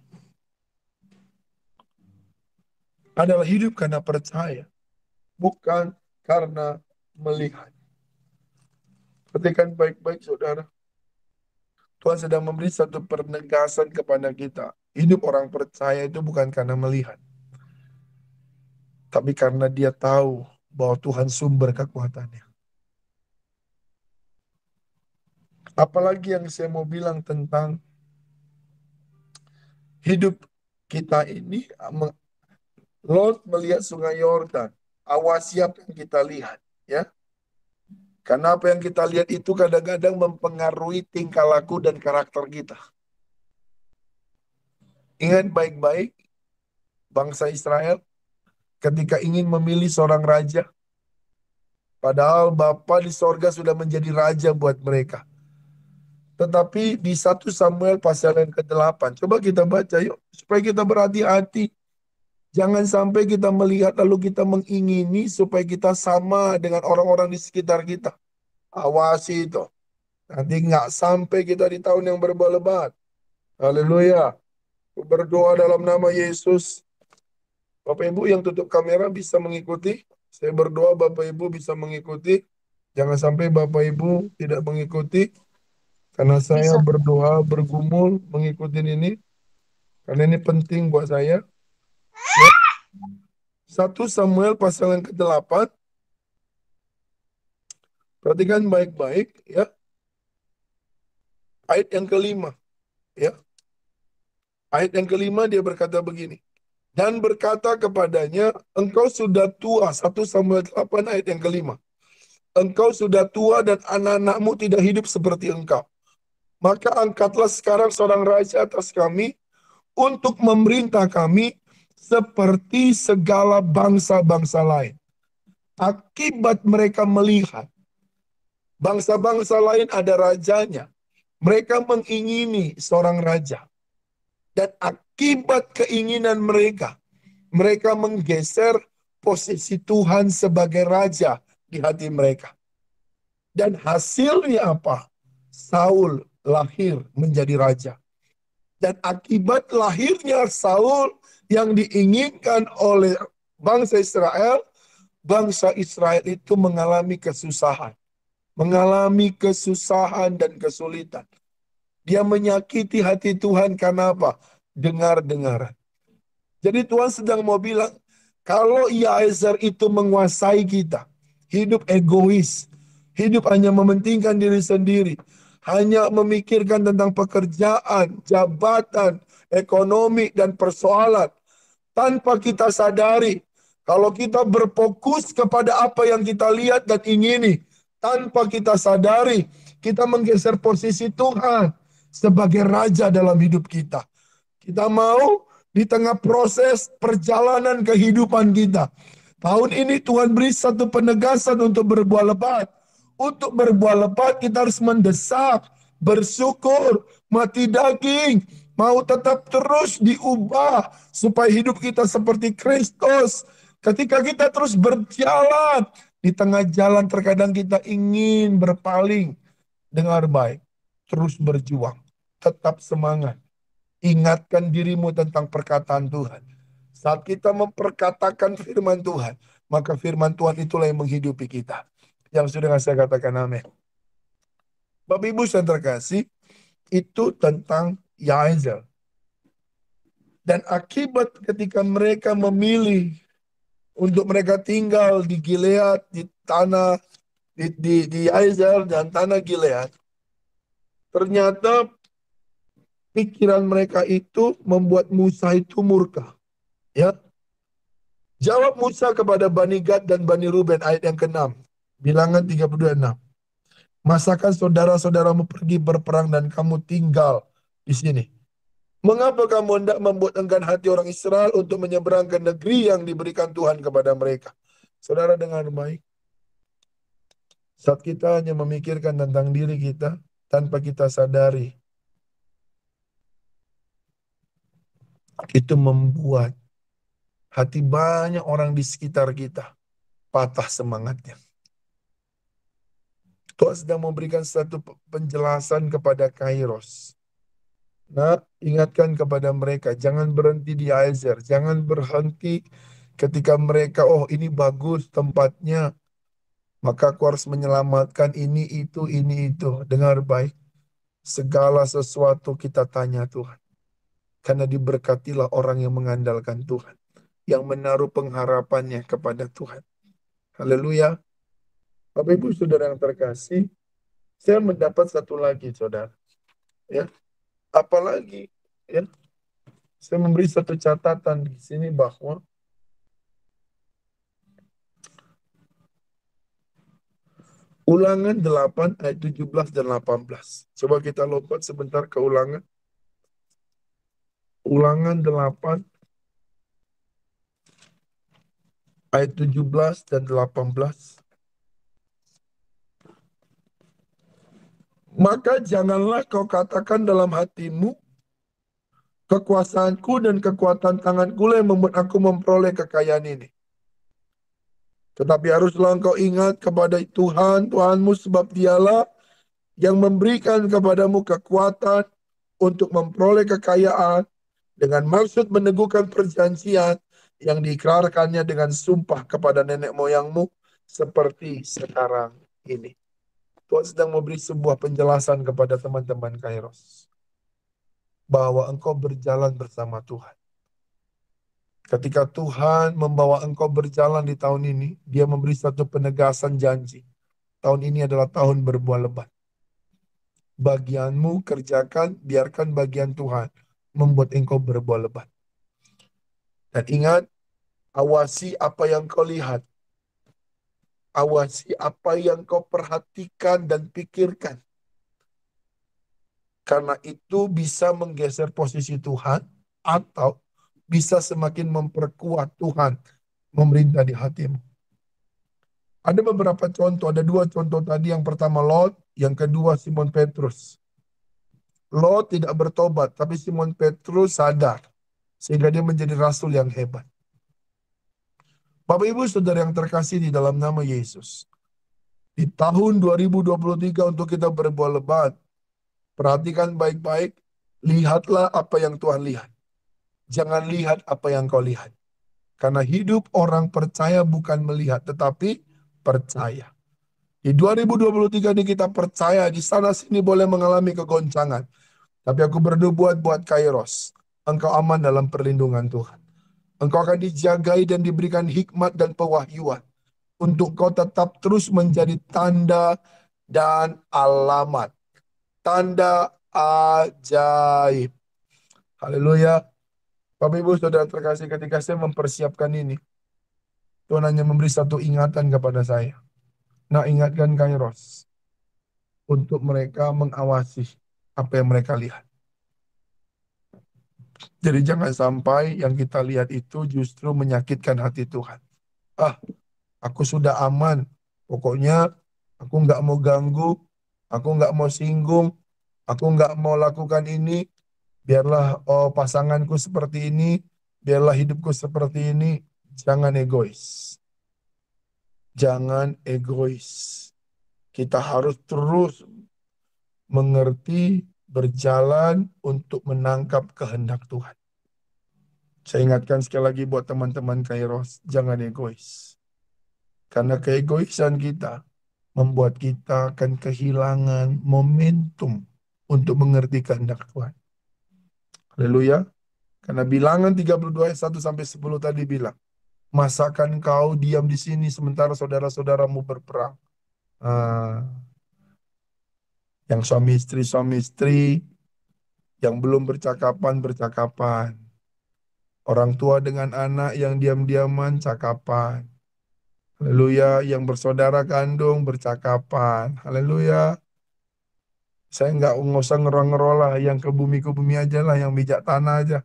adalah hidup karena percaya, bukan karena melihat. Perhatikan baik-baik, saudara. Tuhan sedang memberi satu penegasan kepada kita. Hidup orang percaya itu bukan karena melihat, tapi karena dia tahu bahwa Tuhan sumber kekuatannya. Apalagi yang saya mau bilang tentang hidup kita ini, Lot melihat sungai Yordan. Awasi apa yang kita lihat, ya. Karena apa yang kita lihat itu kadang-kadang mempengaruhi tingkah laku dan karakter kita. Ingat baik-baik, bangsa Israel ketika ingin memilih seorang raja, padahal Bapa di sorga sudah menjadi raja buat mereka. Tetapi di 1 Samuel pasal yang ke-8, coba kita baca yuk, supaya kita berhati-hati. Jangan sampai kita melihat lalu kita mengingini supaya kita sama dengan orang-orang di sekitar kita. Awasi itu. Nanti nggak sampai kita di tahun yang berlebat. Haleluya. Berdoa dalam nama Yesus. Bapak Ibu yang tutup kamera bisa mengikuti. Saya berdoa Bapak Ibu bisa mengikuti. Jangan sampai Bapak Ibu tidak mengikuti. Karena saya Bisa. berdoa, bergumul, mengikuti ini. Karena ini penting buat saya. Ya. 1 Samuel pasal yang ke-8. Perhatikan baik-baik ya. Ayat yang kelima. Ya. Ayat yang kelima dia berkata begini. Dan berkata kepadanya, engkau sudah tua. 1 Samuel 8 ayat yang kelima. Engkau sudah tua dan anak-anakmu tidak hidup seperti engkau. Maka angkatlah sekarang seorang raja atas kami untuk memerintah kami seperti segala bangsa-bangsa lain. Akibat mereka melihat bangsa-bangsa lain ada rajanya, mereka mengingini seorang raja. Dan akibat keinginan mereka, mereka menggeser posisi Tuhan sebagai raja di hati mereka. Dan hasilnya apa? Saul lahir menjadi raja. Dan akibat lahirnya Saul yang diinginkan oleh bangsa Israel itu mengalami kesusahan. Mengalami kesusahan dan kesulitan. Dia menyakiti hati Tuhan karena apa? Dengar-dengaran. Jadi Tuhan sedang mau bilang, kalau Yaezer itu menguasai kita, hidup egois, hidup hanya mementingkan diri sendiri, hanya memikirkan tentang pekerjaan, jabatan, ekonomi, dan persoalan, tanpa kita sadari, kalau kita berfokus kepada apa yang kita lihat dan ingini, tanpa kita sadari, kita menggeser posisi Tuhan sebagai raja dalam hidup kita. Kita mau di tengah proses perjalanan kehidupan kita. Tahun ini Tuhan beri satu penegasan untuk berbuah lebat. Untuk berbuah lebat kita harus mendesak, bersyukur, mati daging, mau tetap terus diubah supaya hidup kita seperti Kristus. Ketika kita terus berjalan, di tengah jalan terkadang kita ingin berpaling. Dengar baik, terus berjuang, tetap semangat. Ingatkan dirimu tentang perkataan Tuhan. Saat kita memperkatakan firman Tuhan, maka firman Tuhan itulah yang menghidupi kita. Yang sudah saya katakan amin. Bapak Ibu yang terkasih, itu tentang Yaezel. Dan akibat ketika mereka memilih untuk mereka tinggal di Gilead, di tanah, di Yaezel dan tanah Gilead, ternyata pikiran mereka itu membuat Musa itu murka. Ya. Jawab Musa kepada Bani Gad dan Bani Ruben ayat yang ke-6. Bilangan 32:6. Masakan saudara-saudaramu pergi berperang dan kamu tinggal di sini? Mengapa kamu hendak membuat enggan hati orang Israel untuk menyeberang ke negeri yang diberikan Tuhan kepada mereka? Saudara dengar baik. Saat kita hanya memikirkan tentang diri kita tanpa kita sadari, itu membuat hati banyak orang di sekitar kita patah semangatnya. Tuhan sedang memberikan satu penjelasan kepada Kairos. Nah, ingatkan kepada mereka, jangan berhenti di Yaezer, jangan berhenti ketika mereka, oh ini bagus tempatnya, maka aku harus menyelamatkan ini, itu. Dengar baik, segala sesuatu kita tanya Tuhan. Karena diberkatilah orang yang mengandalkan Tuhan, yang menaruh pengharapannya kepada Tuhan. Haleluya. Bapak Ibu Saudara yang terkasih, saya mendapat satu lagi, saudara. Ya, apalagi, ya, saya memberi satu catatan di sini bahwa Ulangan 8 ayat 17 dan 18. Coba kita lompat sebentar ke Ulangan. Ulangan 8 ayat 17 dan 18. Maka janganlah kau katakan dalam hatimu, kekuasaanku dan kekuatan tanganku lah yang membuat aku memperoleh kekayaan ini. Tetapi haruslah engkau ingat kepada Tuhan, Tuhanmu, sebab dialah yang memberikan kepadamu kekuatan untuk memperoleh kekayaan dengan maksud meneguhkan perjanjian yang diikrarkannya dengan sumpah kepada nenek moyangmu seperti sekarang ini. Tuhan sedang memberi sebuah penjelasan kepada teman-teman Kairos bahwa engkau berjalan bersama Tuhan. Ketika Tuhan membawa engkau berjalan di tahun ini, Dia memberi satu penegasan janji. Tahun ini adalah tahun berbuah lebat. Bagianmu kerjakan, biarkan bagian Tuhan membuat engkau berbuah lebat. Dan ingat, awasi apa yang kau lihat. Awasi apa yang kau perhatikan dan pikirkan. Karena itu bisa menggeser posisi Tuhan atau bisa semakin memperkuat Tuhan memerintah di hatimu. Ada beberapa contoh, ada 2 contoh tadi. Yang pertama Lot, yang kedua Simon Petrus. Lot tidak bertobat, tapi Simon Petrus sadar. Sehingga dia menjadi rasul yang hebat. Bapak Ibu Saudara yang terkasih di dalam nama Yesus. Di tahun 2023 untuk kita berbuah lebat, perhatikan baik-baik, lihatlah apa yang Tuhan lihat. Jangan lihat apa yang kau lihat. Karena hidup orang percaya bukan melihat, tetapi percaya. Di 2023 ini kita percaya, di sana sini boleh mengalami kegoncangan. Tapi aku berdoa buat Kairos, engkau aman dalam perlindungan Tuhan. Engkau akan dijagai dan diberikan hikmat dan pewahyuan untuk kau tetap terus menjadi tanda dan alamat. Tanda ajaib. Haleluya. Bapak Ibu Saudara terkasih, ketika saya mempersiapkan ini, Tuhan hanya memberi satu ingatan kepada saya. Nah, ingatkan Kairos untuk mereka mengawasi apa yang mereka lihat. Jadi jangan sampai yang kita lihat itu justru menyakitkan hati Tuhan. Aku sudah aman. Pokoknya aku nggak mau ganggu, aku nggak mau singgung, aku nggak mau lakukan ini. Biarlah pasanganku seperti ini, biarlah hidupku seperti ini. Jangan egois. Jangan egois. Kita harus terus mengerti, berjalan untuk menangkap kehendak Tuhan. Saya ingatkan sekali lagi buat teman-teman Kairos, jangan egois. Karena keegoisan kita membuat kita akan kehilangan momentum untuk mengerti kehendak Tuhan. Haleluya. Karena bilangan 32 ayat 1-10 tadi bilang, masakan kau diam di sini sementara saudara-saudaramu berperang. Yang suami istri, yang belum bercakapan. Orang tua dengan anak yang diam-diaman cakapan. Haleluya. Yang bersaudara kandung bercakapan. Haleluya. Saya nggak usah ngerol-ngerol lah, yang ke bumi aja lah, yang bijak tanah aja.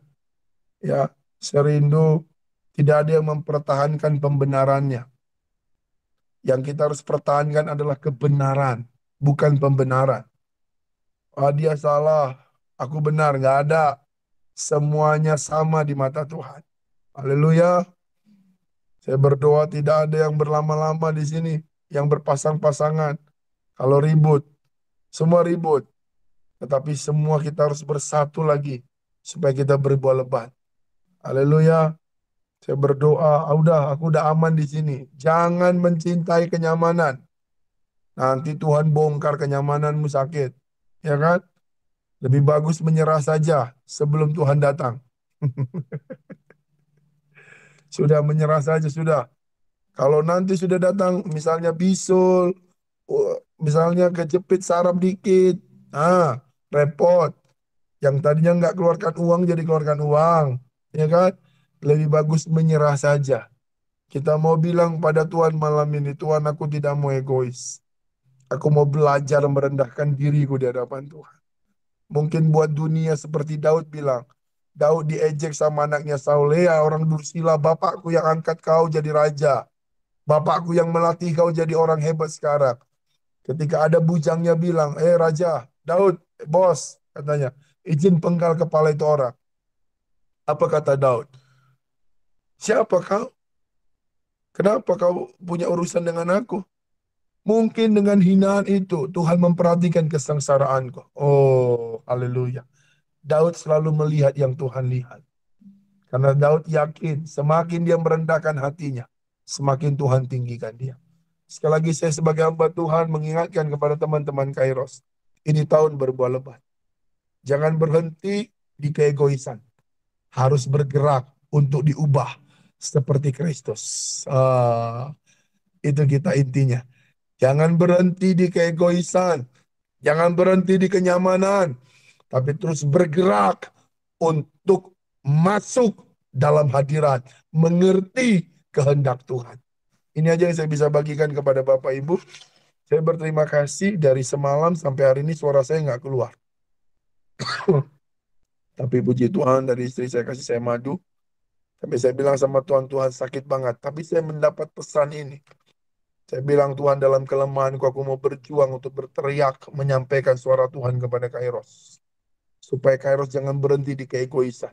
Ya, serindu tidak ada yang mempertahankan pembenarannya. Yang kita harus pertahankan adalah kebenaran, bukan pembenaran. Dia salah, aku benar, nggak ada. Semuanya sama di mata Tuhan. Haleluya. Saya berdoa tidak ada yang berlama-lama di sini, yang berpasang-pasangan. Kalau ribut, semua ribut. Tetapi semua kita harus bersatu lagi supaya kita berbuah lebat. Haleluya. Saya berdoa, aku udah aman di sini. Jangan mencintai kenyamanan. Nanti Tuhan bongkar kenyamananmu sakit. Ya kan? Lebih bagus menyerah saja sebelum Tuhan datang. Sudah menyerah saja, sudah. Kalau nanti sudah datang, misalnya bisul, misalnya kejepit saraf dikit, repot. Yang tadinya nggak keluarkan uang, jadi keluarkan uang. Ya kan? Lebih bagus menyerah saja. Kita mau bilang pada Tuhan malam ini, Tuhan aku tidak mau egois. Aku mau belajar merendahkan diriku di hadapan Tuhan. Mungkin buat dunia seperti Daud bilang, Daud diejek sama anaknya Saul, ya orang dursila, bapakku yang angkat kau jadi raja. Bapakku yang melatih kau jadi orang hebat sekarang. Ketika ada bujangnya bilang, Raja, Daud, bos, katanya, izin penggal kepala itu orang. Apa kata Daud? Siapa kau? Kenapa kau punya urusan dengan aku? Mungkin dengan hinaan itu Tuhan memperhatikan kesengsaraanku. Oh, haleluya. Daud selalu melihat yang Tuhan lihat. Karena Daud yakin semakin dia merendahkan hatinya, semakin Tuhan tinggikan dia. Sekali lagi saya sebagai hamba Tuhan mengingatkan kepada teman-teman Kairos. Ini tahun berbuah lebat. Jangan berhenti di keegoisan. Harus bergerak untuk diubah seperti Kristus. Itu kita intinya. Jangan berhenti di keegoisan. Jangan berhenti di kenyamanan. Tapi terus bergerak untuk masuk dalam hadirat. Mengerti kehendak Tuhan. Ini aja yang saya bisa bagikan kepada Bapak Ibu. Saya berterima kasih dari semalam sampai hari ini suara saya nggak keluar. Tapi puji Tuhan dari istri saya kasih saya madu. Sampai saya bilang sama Tuhan, Tuhan sakit banget. Tapi saya mendapat pesan ini. Saya bilang Tuhan dalam kelemahanku aku mau berjuang untuk berteriak menyampaikan suara Tuhan kepada Kairos. Supaya Kairos jangan berhenti di keegoisan.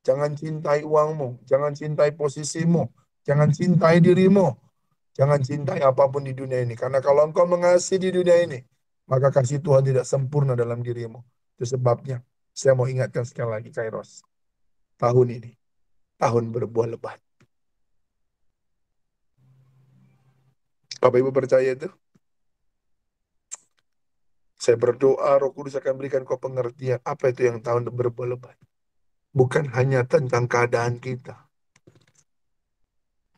Jangan cintai uangmu, jangan cintai posisimu, jangan cintai dirimu, jangan cintai apapun di dunia ini. Karena kalau engkau mengasihi di dunia ini, maka kasih Tuhan tidak sempurna dalam dirimu. Itu sebabnya saya mau ingatkan sekali lagi Kairos. Tahun ini, tahun berbuah lebat. Bapak Ibu percaya itu? Saya berdoa Roh Kudus akan berikan kau pengertian apa itu yang tahun berbuah lebat. Bukan hanya tentang keadaan kita,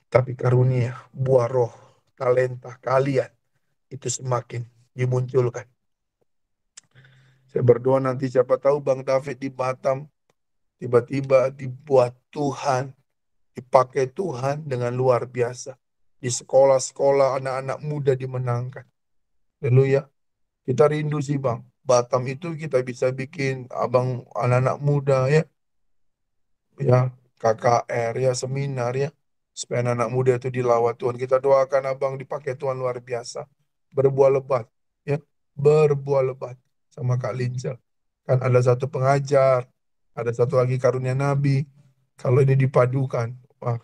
tapi karunia, buah roh, talenta kalian itu semakin dimunculkan. Saya berdoa nanti siapa tahu Bang David di Batam tiba-tiba dibuat Tuhan, dipakai Tuhan dengan luar biasa. Di sekolah-sekolah anak-anak muda dimenangkan. Haleluya. Kita rindu sih Bang. Batam itu kita bisa bikin abang anak-anak muda ya KKR ya seminar ya supaya anak muda itu dilawat Tuhan. Kita doakan abang dipakai Tuhan luar biasa, berbuah lebat ya, berbuah lebat sama Kak Lincel. Kan ada satu pengajar, ada satu lagi karunia nabi. Kalau ini dipadukan, wah,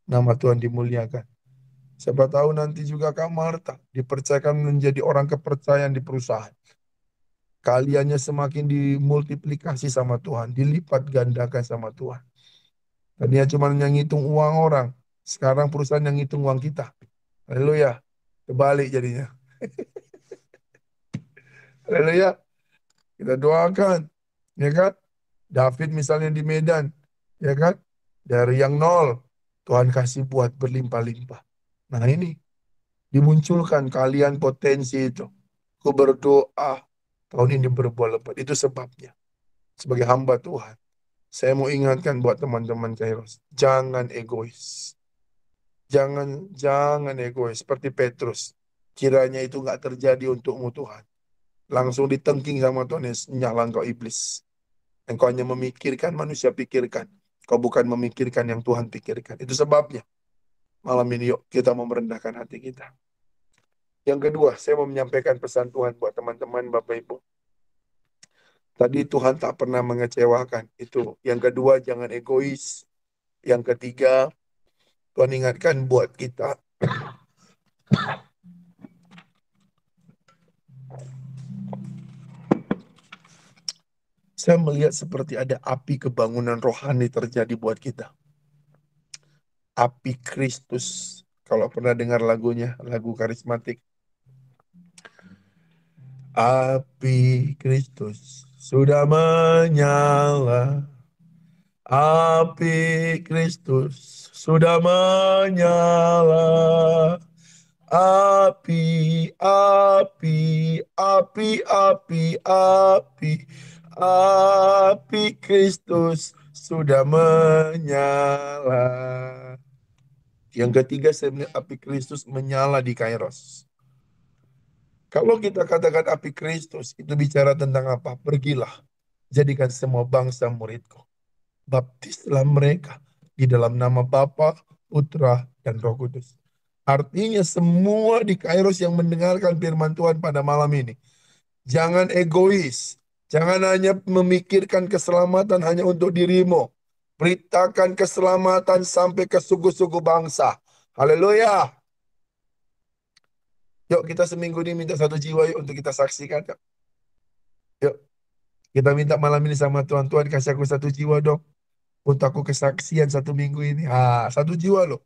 nama Tuhan dimuliakan. Siapa tahu nanti juga Kak Marta dipercayakan menjadi orang kepercayaan di perusahaan. Kaliannya semakin dimultiplikasi sama Tuhan, dilipat gandakan sama Tuhan. Tadinya cuma yang ngitung uang orang, sekarang perusahaan yang ngitung uang kita. Haleluya, kebalik jadinya. Haleluya, kita doakan, ya kan? David misalnya di Medan, ya kan? Dari yang nol, Tuhan kasih buat berlimpah-limpah. Nah ini, dimunculkan kalian potensi itu. Aku berdoa, tahun ini berbuah lebat. Itu sebabnya. Sebagai hamba Tuhan, saya mau ingatkan buat teman-teman Kairos, jangan egois. Jangan egois. Seperti Petrus. Kiranya itu nggak terjadi untukmu Tuhan. Langsung ditengking sama Tuhan, nyala engkau iblis. Engkau hanya memikirkan manusia pikirkan. Kau bukan memikirkan yang Tuhan pikirkan. Itu sebabnya. Malam ini yuk kita mau merendahkan hati kita. Yang kedua, saya mau menyampaikan pesan Tuhan buat teman-teman Bapak Ibu. Tadi Tuhan tak pernah mengecewakan. Itu. Yang kedua, jangan egois. Yang ketiga, Tuhan ingatkan buat kita. Saya melihat seperti ada api kebangunan rohani terjadi buat kita. Api Kristus. Kalau pernah dengar lagunya, lagu karismatik. Api Kristus sudah menyala. Api Kristus sudah menyala. Api, api, api, api, api. Api Kristus sudah menyala. Yang ketiga saya melihat api Kristus menyala di Kairos. Kalau kita katakan api Kristus, itu bicara tentang apa? Pergilah, jadikan semua bangsa muridku. Baptislah mereka di dalam nama Bapa, Putra, dan Roh Kudus. Artinya semua di Kairos yang mendengarkan firman Tuhan pada malam ini, jangan egois. Jangan hanya memikirkan keselamatan hanya untuk dirimu. Beritakan keselamatan sampai ke suku-suku bangsa. Haleluya. Yuk kita seminggu ini minta 1 jiwa yuk untuk kita saksikan. Yuk. Yuk, kita minta malam ini sama Tuhan. Tuhan kasih aku 1 jiwa dong. Untuk aku kesaksian 1 minggu ini. 1 jiwa loh.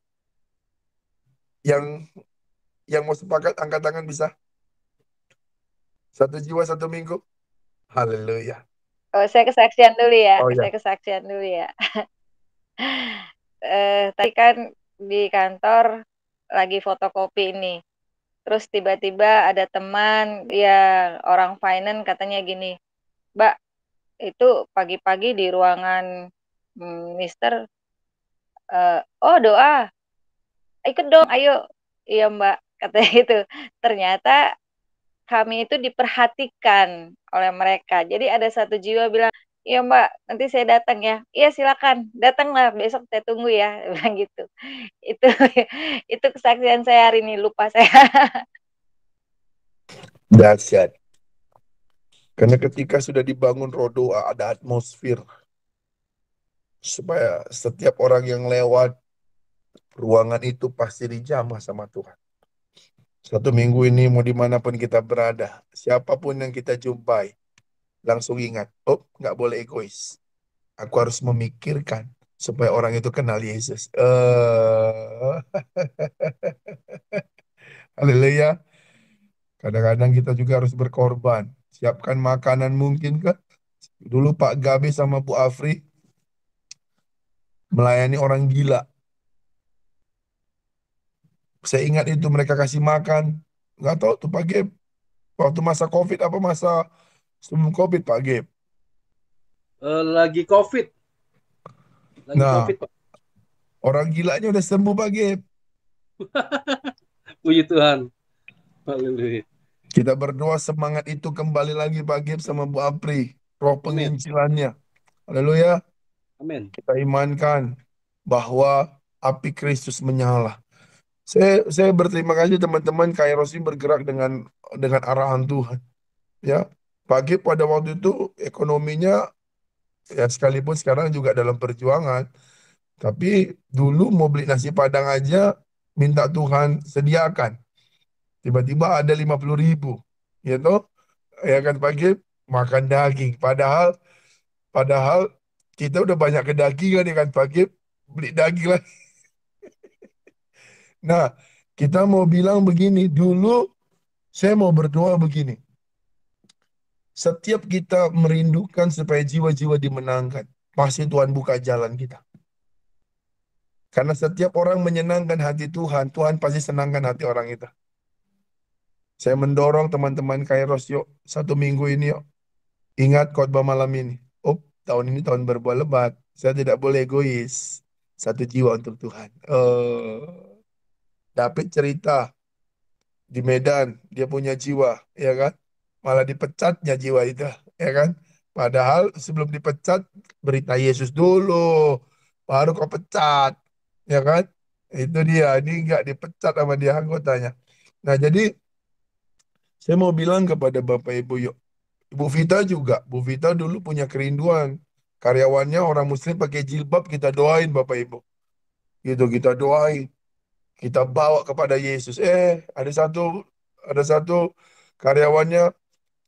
Yang mau sepakat angkat tangan bisa. 1 jiwa 1 minggu. Haleluya. Oh, saya kesaksian dulu ya. Oh ya. Saya kesaksian dulu ya. Tadi kan di kantor lagi fotokopi ini. Terus tiba-tiba ada teman ya orang finance katanya gini, Mbak, itu pagi-pagi di ruangan Mister, oh doa, ikut dong, ayo. Iya Mbak, katanya gitu. Ternyata kami itu diperhatikan oleh mereka. Jadi ada 1 jiwa bilang, iya Mbak, nanti saya datang ya. Iya silakan, datanglah besok saya tunggu ya, bilang gitu. Itu itu kesaksian saya hari ini, lupa saya. Dahsyat. Karena ketika sudah dibangun roh doa, ada atmosfer. Supaya setiap orang yang lewat ruangan itu pasti dijamah sama Tuhan. 1 minggu ini mau dimanapun kita berada, siapapun yang kita jumpai, langsung ingat, nggak boleh egois. Aku harus memikirkan supaya orang itu kenal Yesus. Haleluya. Kadang-kadang kita juga harus berkorban. Siapkan makanan mungkin kan? Dulu Pak Gabe sama Bu Afri melayani orang gila. Saya ingat itu mereka kasih makan. Nggak tahu tuh Pak Gabe. Waktu masa COVID apa masa sebelum COVID Pak Gabe. Lagi COVID. Nah, COVID, Pak. orang gilanya udah sembuh Pak Gabe. Puji Tuhan. Haleluya. Kita berdoa semangat itu kembali lagi Pak Gabe sama Bu Apri. Roh penginjilannya. Haleluya. Amin. Kita imankan bahwa api Kristus menyala. Saya berterima kasih teman-teman Kairos ini bergerak dengan arahan Tuhan. Ya, Pak Gabe pada waktu itu ekonominya ya sekalipun sekarang juga dalam perjuangan. Tapi dulu mau beli nasi Padang aja minta Tuhan sediakan. Tiba-tiba ada 50.000. Gitu. Ya kan Pak Gabe? Makan daging. Padahal kita udah banyak kedagingan ya kan Pak Gabe? Beli daging lah. Nah, kita mau bilang begini. Dulu saya mau berdoa begini. Setiap kita merindukan supaya jiwa-jiwa dimenangkan, pasti Tuhan buka jalan kita. Karena setiap orang menyenangkan hati Tuhan, Tuhan pasti senangkan hati orang itu. Saya mendorong teman-teman Kairos, yuk 1 minggu ini yuk. Ingat khotbah malam ini. Tahun ini tahun berbuah lebat. Saya tidak boleh egois. 1 jiwa untuk Tuhan. David cerita di Medan, dia punya jiwa, ya kan? Malah dipecatnya jiwa itu, ya kan? Padahal sebelum dipecat, berita Yesus dulu, baru kau pecat, ya kan? Itu dia, ini nggak dipecat sama dia anggotanya. Nah, jadi saya mau bilang kepada Bapak Ibu, yuk. Bu Vita juga, Bu Vita dulu punya kerinduan. Karyawannya orang Muslim pakai jilbab, kita doain Bapak Ibu. Gitu, kita doain. Kita bawa kepada Yesus. Ada satu karyawannya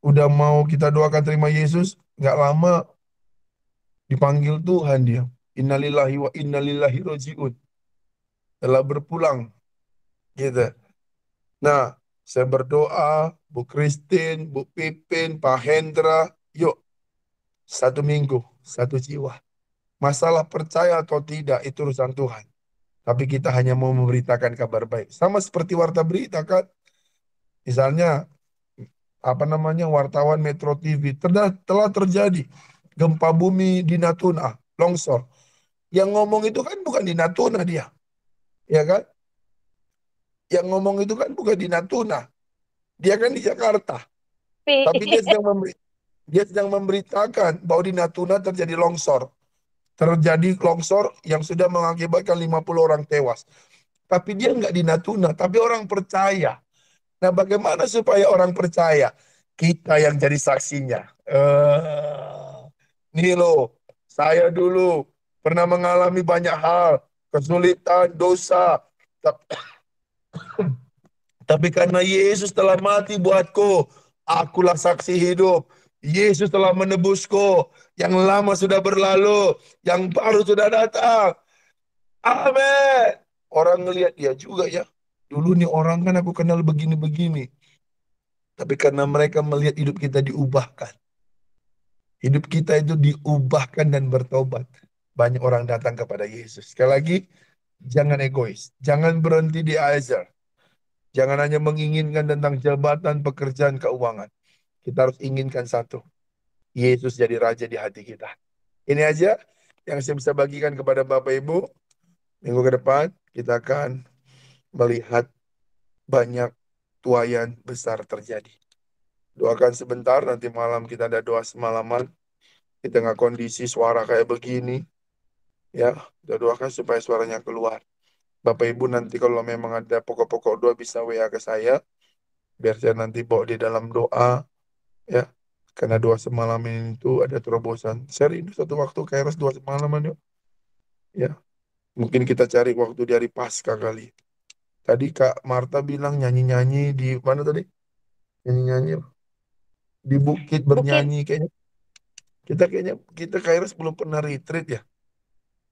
udah mau kita doakan terima Yesus, nggak lama dipanggil Tuhan dia. Innalillahi wa innalillahi roji'un. Telah berpulang. Gitu. Nah, saya berdoa, Bu Christine, Bu Pipin, Pak Hendra, yuk 1 minggu, 1 jiwa. Masalah percaya atau tidak itu urusan Tuhan. Tapi kita hanya mau memberitakan kabar baik. Sama seperti warta berita kan. Misalnya wartawan Metro TV telah terjadi gempa bumi di Natuna, longsor. Yang ngomong itu kan bukan di Natuna dia. Ya kan? Yang ngomong itu kan bukan di Natuna. Dia kan di Jakarta. Tapi dia sedang memberitakan bahwa di Natuna terjadi longsor. Terjadi longsor yang sudah mengakibatkan 50 orang tewas. tapi dia nggak di Natuna, tapi orang percaya. Nah, bagaimana supaya orang percaya? Kita yang jadi saksinya. Nih loh, saya dulu pernah mengalami banyak hal, kesulitan, dosa. Tapi karena Yesus telah mati buatku, akulah saksi hidup. Yesus telah menebusku. Yang lama sudah berlalu, yang baru sudah datang. Amin. Orang ngelihat dia juga ya. Dulu nih orang kan aku kenal begini-begini. Tapi karena mereka melihat hidup kita diubahkan. Hidup kita itu diubahkan dan bertobat. Banyak orang datang kepada Yesus. Sekali lagi, jangan egois. Jangan berhenti di Azer. Jangan hanya menginginkan tentang jabatan, pekerjaan, keuangan. Kita harus inginkan satu. Yesus jadi raja di hati kita. Ini aja yang saya bisa bagikan kepada Bapak Ibu. Minggu ke depan kita akan melihat banyak tuaian besar terjadi. Doakan sebentar, nanti malam kita ada doa semalaman. Di tengah kondisi suara kayak begini, ya, kita doakan supaya suaranya keluar. Bapak Ibu nanti kalau memang ada pokok-pokok doa bisa WA ke saya, biar saya nanti bawa di dalam doa, ya. Karena doa semalam itu ada terobosan. Saya rindu satu waktu Kairos doa semalaman yuk. Ya, mungkin kita cari waktu di hari Paskah kali. Tadi Kak Marta bilang nyanyi-nyanyi di mana tadi? Nyanyi-nyanyi di bukit Bukit. bernyanyi kayaknya kita Kairos belum pernah retreat ya.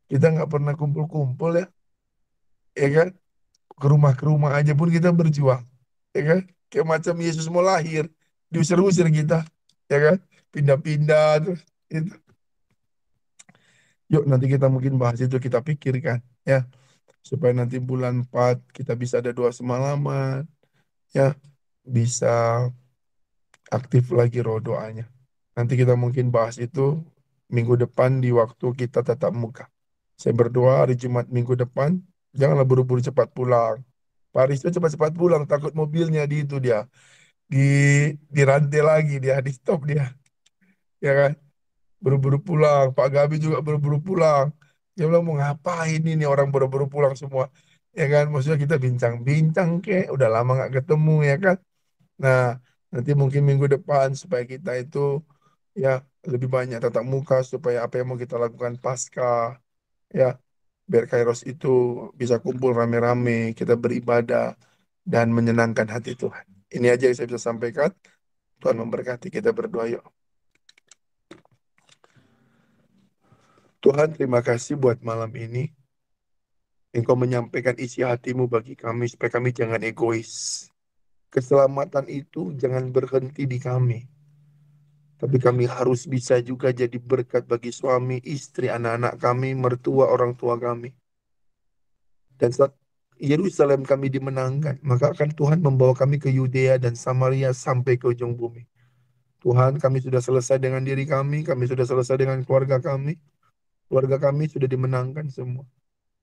Kita nggak pernah kumpul-kumpul ya. Ya kan? Ke rumah aja pun kita berjuang. Ya kan? Kayak macam Yesus mau lahir, diusir-usir kita. Ya kan? Pindah-pindah terus. Itu. Yuk nanti kita mungkin bahas itu, kita pikirkan ya. Supaya nanti bulan 4 kita bisa ada doa semalaman. Ya. Bisa aktif lagi roh doanya. Nanti kita mungkin bahas itu minggu depan di waktu kita tatap muka. Saya berdoa hari Jumat minggu depan, janganlah buru-buru cepat pulang. Pak Risto cepat-cepat pulang, takut mobilnya di itu dia. Di dirantai lagi dia, di stop dia. Ya kan? Buru-buru pulang. Pak Gabi juga buru-buru pulang. Dia bilang mau ngapain ini orang buru-buru pulang semua. Ya kan? Maksudnya kita bincang-bincang kek, udah lama nggak ketemu ya kan? Nah, nanti mungkin minggu depan supaya kita itu ya lebih banyak tatap muka supaya apa yang mau kita lakukan pasca ya biar Kairos itu bisa kumpul rame-rame, kita beribadah dan menyenangkan hati Tuhan. Ini aja yang saya bisa sampaikan. Tuhan memberkati, kita berdoa yuk. Tuhan, terima kasih buat malam ini. Engkau menyampaikan isi hatimu bagi kami supaya kami jangan egois. Keselamatan itu jangan berhenti di kami. Tapi kami harus bisa juga jadi berkat bagi suami, istri, anak-anak kami, mertua, orang tua kami. Dan saat Yerusalem kami dimenangkan, maka akan Tuhan membawa kami ke Yudea dan Samaria sampai ke ujung bumi. Tuhan, kami sudah selesai dengan diri kami sudah selesai dengan keluarga kami sudah dimenangkan semua.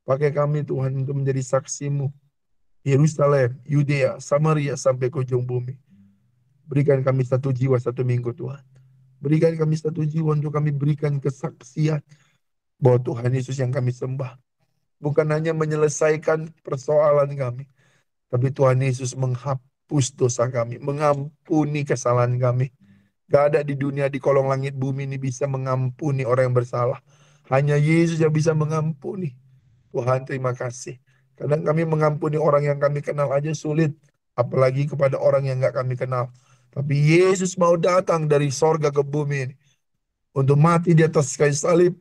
Pakai kami Tuhan untuk menjadi saksimu. Yerusalem, Yudea, Samaria sampai ke ujung bumi. Berikan kami satu jiwa satu minggu Tuhan. Berikan kami satu jiwa untuk kami berikan kesaksian bahwa Tuhan Yesus yang kami sembah. Bukan hanya menyelesaikan persoalan kami, tapi Tuhan Yesus menghapus dosa kami, mengampuni kesalahan kami. Gak ada di dunia, di kolong langit bumi ini bisa mengampuni orang yang bersalah. Hanya Yesus yang bisa mengampuni. Tuhan terima kasih. Kadang kami mengampuni orang yang kami kenal aja sulit. Apalagi kepada orang yang gak kami kenal. Tapi Yesus mau datang dari sorga ke bumi ini. Untuk mati di atas kayu salib.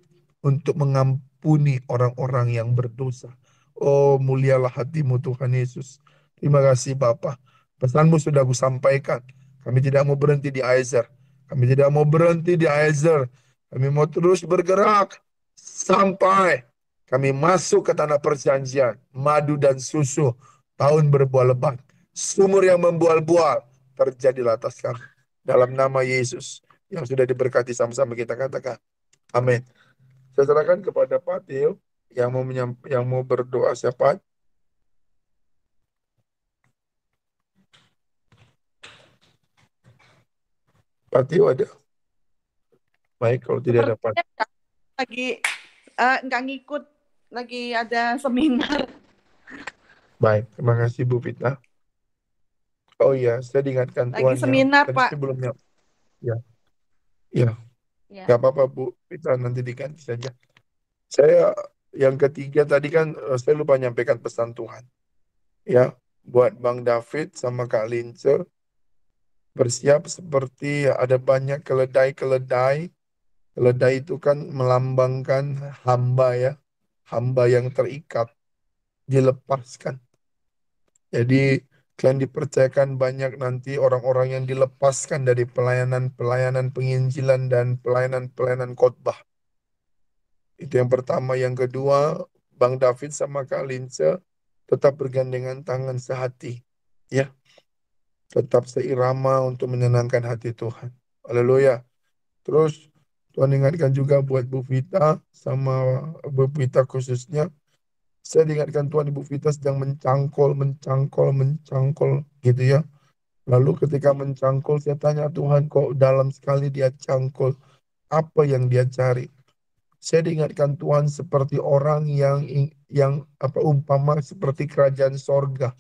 Untuk mengampuni orang-orang yang berdosa. Oh mulialah hatimu Tuhan Yesus. Terima kasih Bapa. Pesanmu sudah aku sampaikan. Kami tidak mau berhenti di Azer. Kami tidak mau berhenti di Azer. Kami mau terus bergerak. Sampai kami masuk ke tanah perjanjian. Madu dan susu. Tahun berbuah lebat. Sumur yang membual-bual. Terjadilah atas kami. Dalam nama Yesus. Yang sudah diberkati sama-sama kita katakan. Amin. Saya serahkan kepada Pak Tio yang mau berdoa siapa? Pak Tio ada? Baik, kalau tidak ada Pak. Sepertinya lagi nggak ngikut, lagi ada seminar. Baik, terima kasih Bu Pita. Oh iya, saya diingatkan Lagi Tuhan ya. seminar, Tadi Pak. sebelumnya, ya, ya, Ya. nggak apa-apa Bu Pita, nanti diganti saja. Saya yang ketiga tadi kan saya lupa nyampaikan pesan Tuhan. Ya, buat Bang David sama Kak Lince, bersiap seperti ada banyak keledai-keledai. Keledai itu kan melambangkan hamba ya, hamba yang terikat, dilepaskan. Jadi kalian dipercayakan banyak nanti orang-orang yang dilepaskan dari pelayanan-pelayanan penginjilan dan pelayanan-pelayanan khotbah. Itu yang pertama. Yang kedua, Bang David sama Kak Lince tetap bergandengan tangan sehati. Ya, tetap seirama untuk menyenangkan hati Tuhan. Haleluya. Terus Tuhan ingatkan juga buat Bu Vita sama Bu Vita khususnya. Saya diingatkan Tuhan Ibu Vita sedang mencangkol gitu ya. Lalu ketika mencangkul saya tanya Tuhan kok dalam sekali dia cangkul, apa yang dia cari? Saya diingatkan Tuhan seperti orang yang apa umpama seperti kerajaan sorga.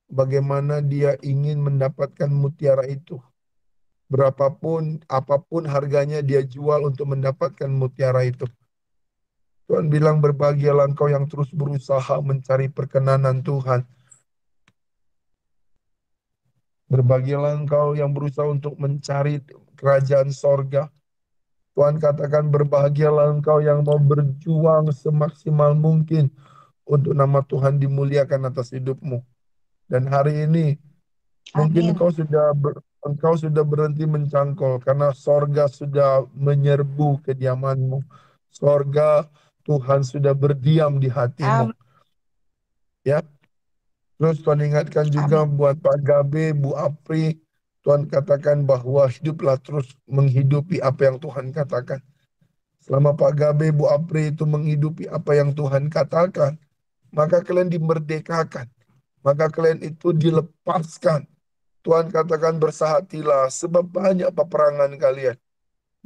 Bagaimana dia ingin mendapatkan mutiara itu. Berapapun, apapun harganya dia jual untuk mendapatkan mutiara itu. Tuhan bilang berbahagialah engkau yang terus berusaha mencari perkenanan Tuhan. Berbahagialah engkau yang berusaha untuk mencari kerajaan sorga. Tuhan katakan berbahagialah engkau yang mau berjuang semaksimal mungkin untuk nama Tuhan dimuliakan atas hidupmu. Dan hari ini mungkin Amin. engkau sudah berhenti mencangkul karena sorga sudah menyerbu kediamanmu. Sorga Tuhan sudah berdiam di hatimu. Amin. Ya. Terus Tuhan ingatkan juga Amin. buat Pak Gabe, Bu Apri, Tuhan katakan bahwa hiduplah terus menghidupi apa yang Tuhan katakan. Selama Pak Gabe, Bu Apri itu menghidupi apa yang Tuhan katakan, maka kalian dimerdekakan. Maka kalian itu dilepaskan. Tuhan katakan bersahatilah sebab banyak peperangan kalian.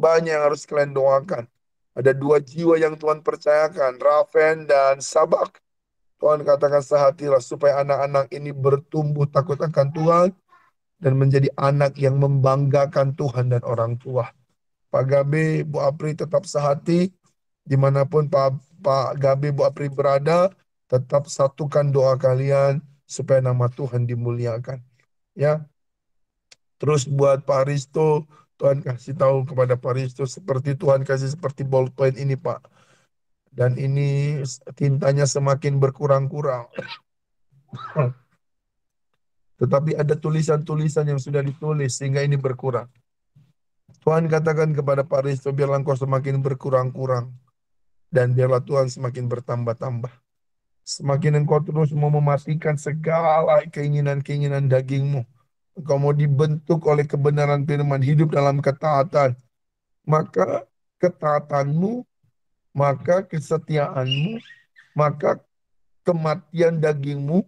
Banyak yang harus kalian doakan. Ada 2 jiwa yang Tuhan percayakan, Raven dan Sabak. Tuhan katakan sehatilah supaya anak-anak ini bertumbuh takut akan Tuhan dan menjadi anak yang membanggakan Tuhan dan orang tua. Pak Gabe, Bu Apri tetap sehati, dimanapun Pak Gabe, Bu Apri berada, tetap satukan doa kalian supaya nama Tuhan dimuliakan. Ya, terus buat Pak Risto, Tuhan kasih tahu kepada Pak Risto seperti Tuhan kasih seperti ballpoint ini Pak. Dan ini tintanya semakin berkurang-kurang. Tetapi ada tulisan-tulisan yang sudah ditulis sehingga ini berkurang. Tuhan katakan kepada Pak Risto, biarlah engkau semakin berkurang-kurang. Dan biarlah Tuhan semakin bertambah-tambah. Semakin engkau terus mau mematikan segala keinginan-keinginan dagingmu. Engkau mau dibentuk oleh kebenaran firman hidup dalam ketaatan. Maka ketaatanmu, maka kesetiaanmu, maka kematian dagingmu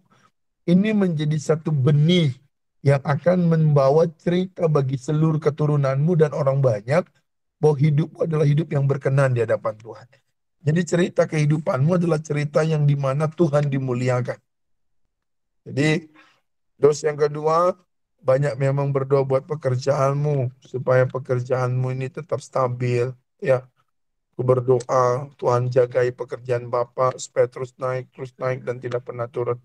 ini menjadi satu benih yang akan membawa cerita bagi seluruh keturunanmu dan orang banyak bahwa hidupmu adalah hidup yang berkenan di hadapan Tuhan. Jadi cerita kehidupanmu adalah cerita yang dimana Tuhan dimuliakan. Jadi terus yang kedua, banyak memang berdoa buat pekerjaanmu supaya pekerjaanmu ini tetap stabil. Ya, aku berdoa Tuhan jagai pekerjaan Bapak supaya terus naik dan tidak pernah turun.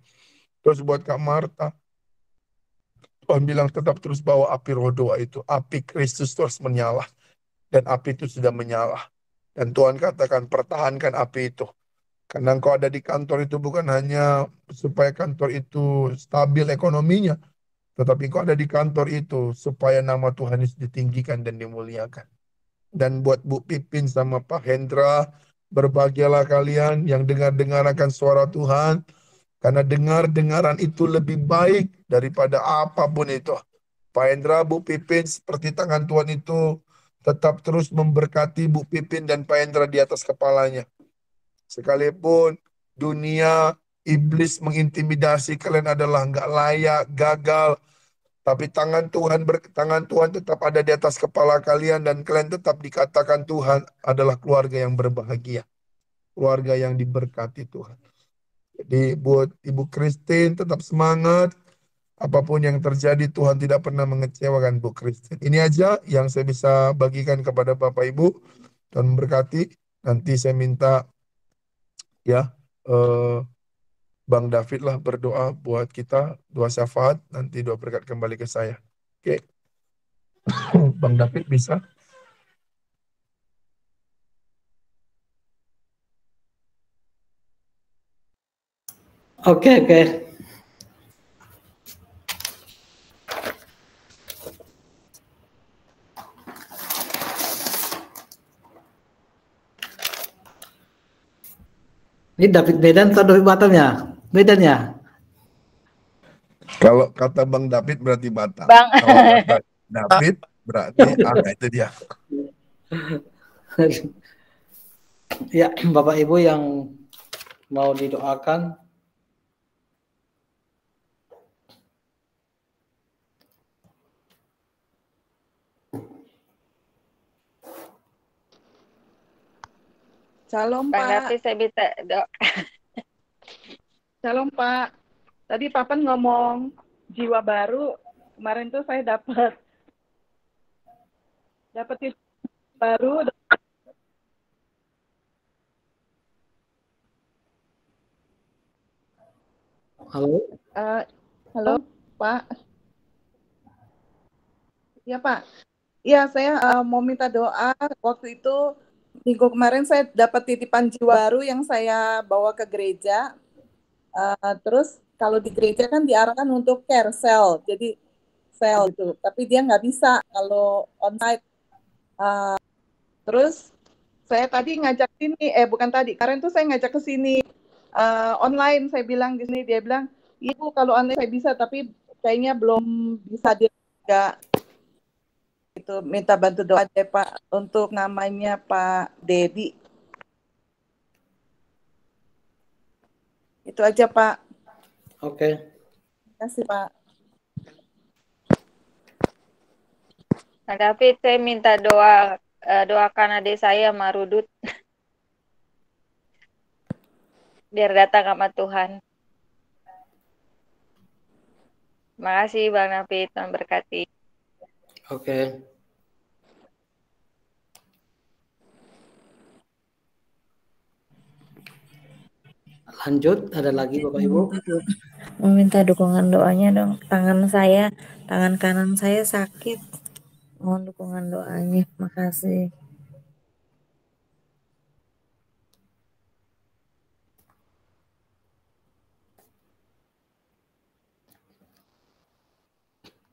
Terus buat Kak Marta, Tuhan bilang tetap terus bawa api roh doa itu. Api Kristus terus menyala. Dan api itu sudah menyala. Dan Tuhan katakan pertahankan api itu. Karena engkau ada di kantor itu bukan hanya supaya kantor itu stabil ekonominya. Tetapi engkau ada di kantor itu supaya nama Tuhan Yesus ditinggikan dan dimuliakan. Dan buat Bu Pipin sama Pak Hendra, berbahagialah kalian yang dengar-dengar akan suara Tuhan. Karena dengar-dengaran itu lebih baik daripada apapun itu. Pak Hendra, Bu Pipin, seperti tangan Tuhan itu tetap terus memberkati Bu Pipin dan Pak Hendra di atas kepalanya. Sekalipun dunia, iblis mengintimidasi kalian adalah nggak layak, gagal. Tapi tangan Tuhan tetap ada di atas kepala kalian dan kalian tetap dikatakan Tuhan adalah keluarga yang berbahagia. Keluarga yang diberkati Tuhan. Jadi buat Ibu Christine tetap semangat. Apapun yang terjadi, Tuhan tidak pernah mengecewakan Bu Christine. Ini aja yang saya bisa bagikan kepada Bapak Ibu dan memberkati. Nanti saya minta ya eh, Bang David lah berdoa buat kita, doa syafaat, nanti doa berkat kembali ke saya. Oke, Bang David bisa? Oke. Ini David Medan atau David Batam ya? Medan ya? Kalau kata Bang David berarti Batam. Bang. Kalau kata David berarti itu dia. Ya, Bapak Ibu yang mau didoakan, Shalom Bang Pak. David, saya minta doa. Shalom Pak. Tadi Papan ngomong jiwa baru. Kemarin tuh saya dapat baru. halo. Halo Pak. Ya Pak. Iya, saya mau minta doa. Waktu itu minggu kemarin saya dapat titipan jiwa baru yang saya bawa ke gereja. Terus kalau di gereja kan diarahkan untuk care cell, jadi sel itu. Tapi dia nggak bisa kalau onsite. Terus saya tadi ngajak sini, bukan tadi, kemarin tuh saya ngajak ke sini online. Saya bilang di sini, dia bilang, Ibu kalau online saya bisa, tapi kayaknya belum bisa dia nggak. Itu minta bantu doa deh Pak untuk namanya Pak Dedi. Itu aja Pak. Oke. Terima kasih Pak. Bang David, saya minta doakan adik saya Marudut biar datang sama Tuhan. Terima kasih Bang David, Tuhan berkati. Oke. Lanjut, ada lagi Bapak Ibu? Meminta dukungan doanya dong. Tangan kanan saya sakit. Mohon dukungan doanya. Makasih.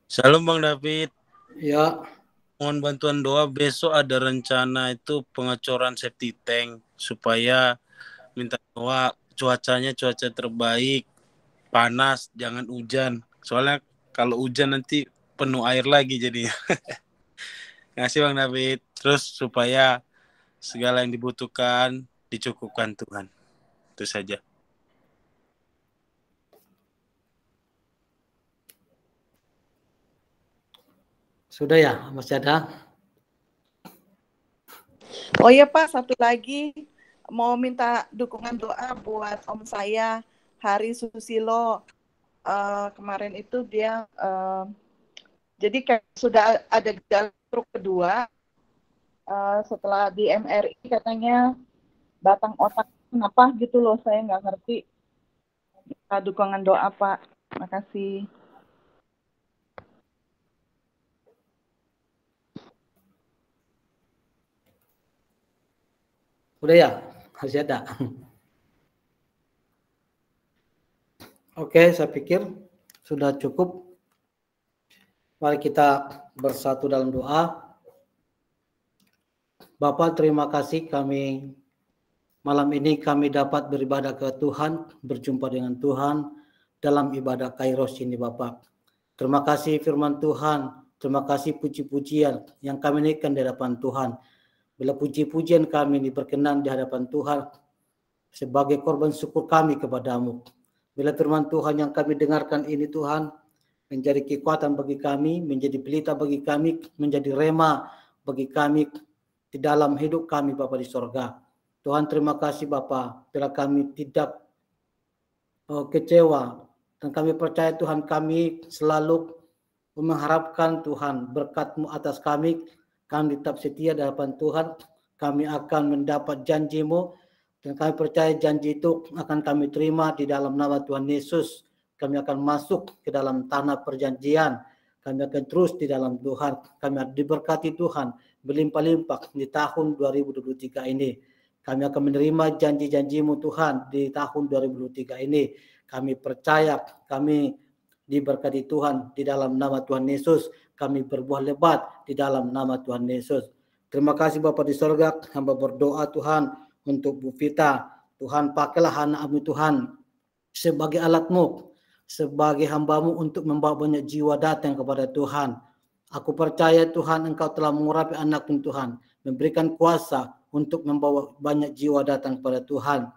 Shalom Bang David. Ya. Mohon bantuan doa, besok ada rencana itu pengecoran septic tank supaya minta doa cuaca terbaik, panas, jangan hujan. Soalnya kalau hujan nanti penuh air lagi jadinya. Ngasih Bang David. Terus supaya segala yang dibutuhkan dicukupkan Tuhan. Itu saja. Sudah ya, masih ada? Oh iya Pak, satu lagi mau minta dukungan doa buat om saya Hari Susilo. Kemarin itu dia jadi kayak sudah ada gejala stroke kedua. Setelah di MRI katanya batang otak kenapa gitu loh, saya nggak ngerti. Minta dukungan doa Pak. Makasih. Udah ya, masih ada. Oke, saya pikir sudah cukup. Mari kita bersatu dalam doa. Bapak, terima kasih malam ini kami dapat beribadah ke Tuhan, berjumpa dengan Tuhan dalam ibadah Kairos ini Bapak. Terima kasih firman Tuhan, terima kasih puji-pujian yang kami naikkan di hadapan Tuhan. Bila puji-pujian kami ini berkenan di hadapan Tuhan sebagai korban syukur kami kepadamu. Bila firman Tuhan yang kami dengarkan ini Tuhan menjadi kekuatan bagi kami, menjadi pelita bagi kami, menjadi rema bagi kami di dalam hidup kami Bapa di sorga. Tuhan terima kasih Bapa, bila kami tidak kecewa. Dan kami percaya Tuhan, kami selalu mengharapkan Tuhan berkat-Mu atas kami. Kami tetap setia di hadapan Tuhan. Kami akan mendapat janji-Mu. Dan kami percaya janji itu akan kami terima di dalam nama Tuhan Yesus. Kami akan masuk ke dalam tanah perjanjian. Kami akan terus di dalam Tuhan. Kami diberkati Tuhan berlimpah-limpah di tahun 2023 ini. Kami akan menerima janji-janji-Mu Tuhan di tahun 2023 ini. Kami percaya, kami diberkati Tuhan di dalam nama Tuhan Yesus. Kami berbuah lebat di dalam nama Tuhan Yesus. Terima kasih Bapa di sorga. Hamba berdoa Tuhan untuk Bu Vita. Tuhan, pakailah anak-Mu Tuhan sebagai alat-Mu, sebagai hamba-Mu untuk membawa banyak jiwa datang kepada Tuhan. Aku percaya Tuhan, Engkau telah mengurapi anak-Mu Tuhan, memberikan kuasa untuk membawa banyak jiwa datang kepada Tuhan.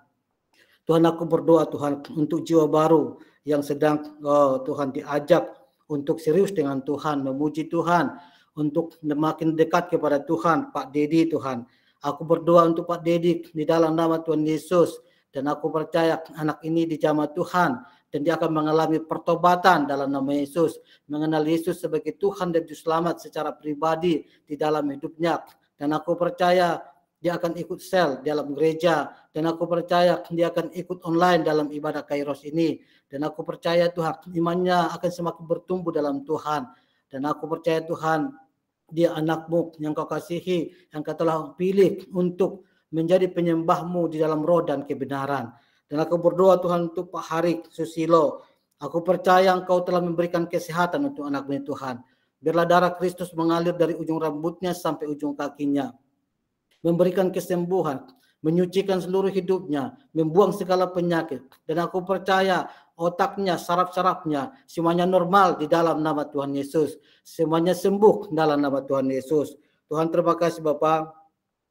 Tuhan, aku berdoa Tuhan untuk jiwa baru yang sedang Tuhan diajak untuk serius dengan Tuhan, memuji Tuhan, untuk makin dekat kepada Tuhan, Pak Dedi Tuhan. Aku berdoa untuk Pak Dedi di dalam nama Tuhan Yesus, dan aku percaya anak ini dijamah Tuhan, dan dia akan mengalami pertobatan dalam nama Yesus, mengenal Yesus sebagai Tuhan dan Juru Selamat secara pribadi di dalam hidupnya. Dan aku percaya dia akan ikut sel dalam gereja, dan aku percaya dia akan ikut online dalam ibadah Kairos ini. Dan aku percaya Tuhan, imannya akan semakin bertumbuh dalam Tuhan. Dan aku percaya Tuhan, dia anak-Mu yang Kau kasihi, yang Kau telah pilih untuk menjadi penyembah-Mu di dalam roh dan kebenaran. Dan aku berdoa Tuhan untuk Pak Harik Susilo. Aku percaya Engkau telah memberikan kesehatan untuk anak-Mu Tuhan. Biarlah darah Kristus mengalir dari ujung rambutnya sampai ujung kakinya, memberikan kesembuhan, menyucikan seluruh hidupnya, membuang segala penyakit. Dan aku percaya otaknya, saraf-sarafnya, semuanya normal di dalam nama Tuhan Yesus. Semuanya sembuh dalam nama Tuhan Yesus. Tuhan, terima kasih Bapa.